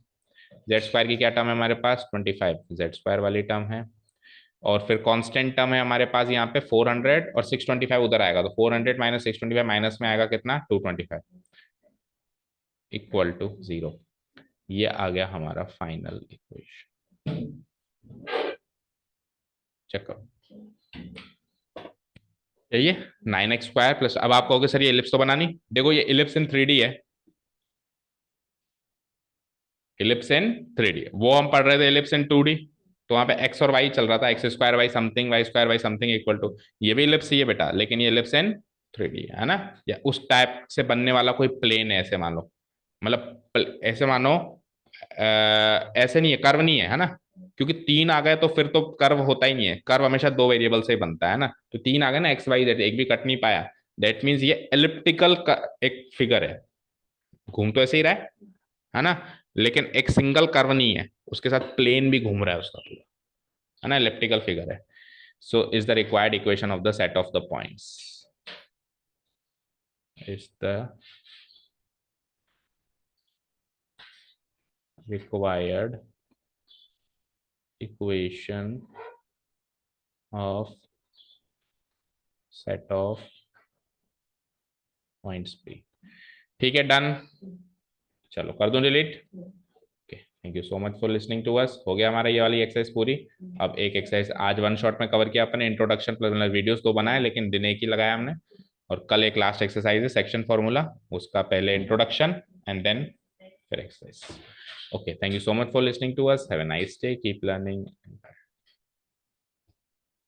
Speaker 1: जेड स्क्वायर की क्या टर्म है हमारे पास, 25 जेड स्क्वायर वाली टर्म है, और फिर कांस्टेंट टर्म है हमारे पास यहाँ पे 400, और 625 उधर आएगा, तो 400 माइनस 625 माइनस में आएगा कितना 225, इक्वल टू 0, ये आ गया हमारा फाइनल इक्वेशन, चेक करो, ये 9x स्क्वायर प्लस, अब आप कहोगे सर ये इलिप्स तो बनानी, देखो ये इलिप्स इन 3D है, इलिप्स इन 3D, वो हम पढ़ रहे थे इलिप्स इन 2D, तो वहां पे एक्स और वाई चल रहा था, x square y something y square y something equal to, ये भी इलिप्स ही है बेटा, लेकिन ये इलिप्स इन 3D है ना, या उस टाइप से बनने वाला कोई प्लेन है ऐसे मान लो, मतलब ऐसे मानो ऐसे नहीं है, कर्व नहीं है, है ना, क्योंकि तीन आ गए तो फिर तो कर्व होता ही नहीं है, कर्व हमेशा दो वेरिएबल से ही बनता है ना, तो तीन आ गए ना, एक्स वाई जेड, एक भी कट नहीं पाया, दैट मीन्स ये एलिप्टिकल का एक फिगर है, घूम तो ऐसे ही रहा है ना, लेकिन एक सिंगल कर्व नहीं है, उसके साथ प्लेन भी घूम रहा है उसका पूरा, है ना, एलिप्टिकल फिगर है. So is the required equation of the set of the points, is the required equation of set of points P. ठीक है, डन. चलो कर दूं delete. Okay, thank you so much for listening to us. हो गया हमारा ये वाली एक्सरसाइज पूरी. अब एक एक्सरसाइज आज वन शॉट में कवर किया अपने, इंट्रोडक्शन प्लस वीडियोस दो बनाए, लेकिन दिन एक ही लगाया हमने. और कल एक लास्ट एक्सरसाइज है सेक्शन फॉर्मूला, उसका पहले इंट्रोडक्शन एंड देन फिर exercise. Okay, thank you so much for listening to us. Have a nice day. Keep learning.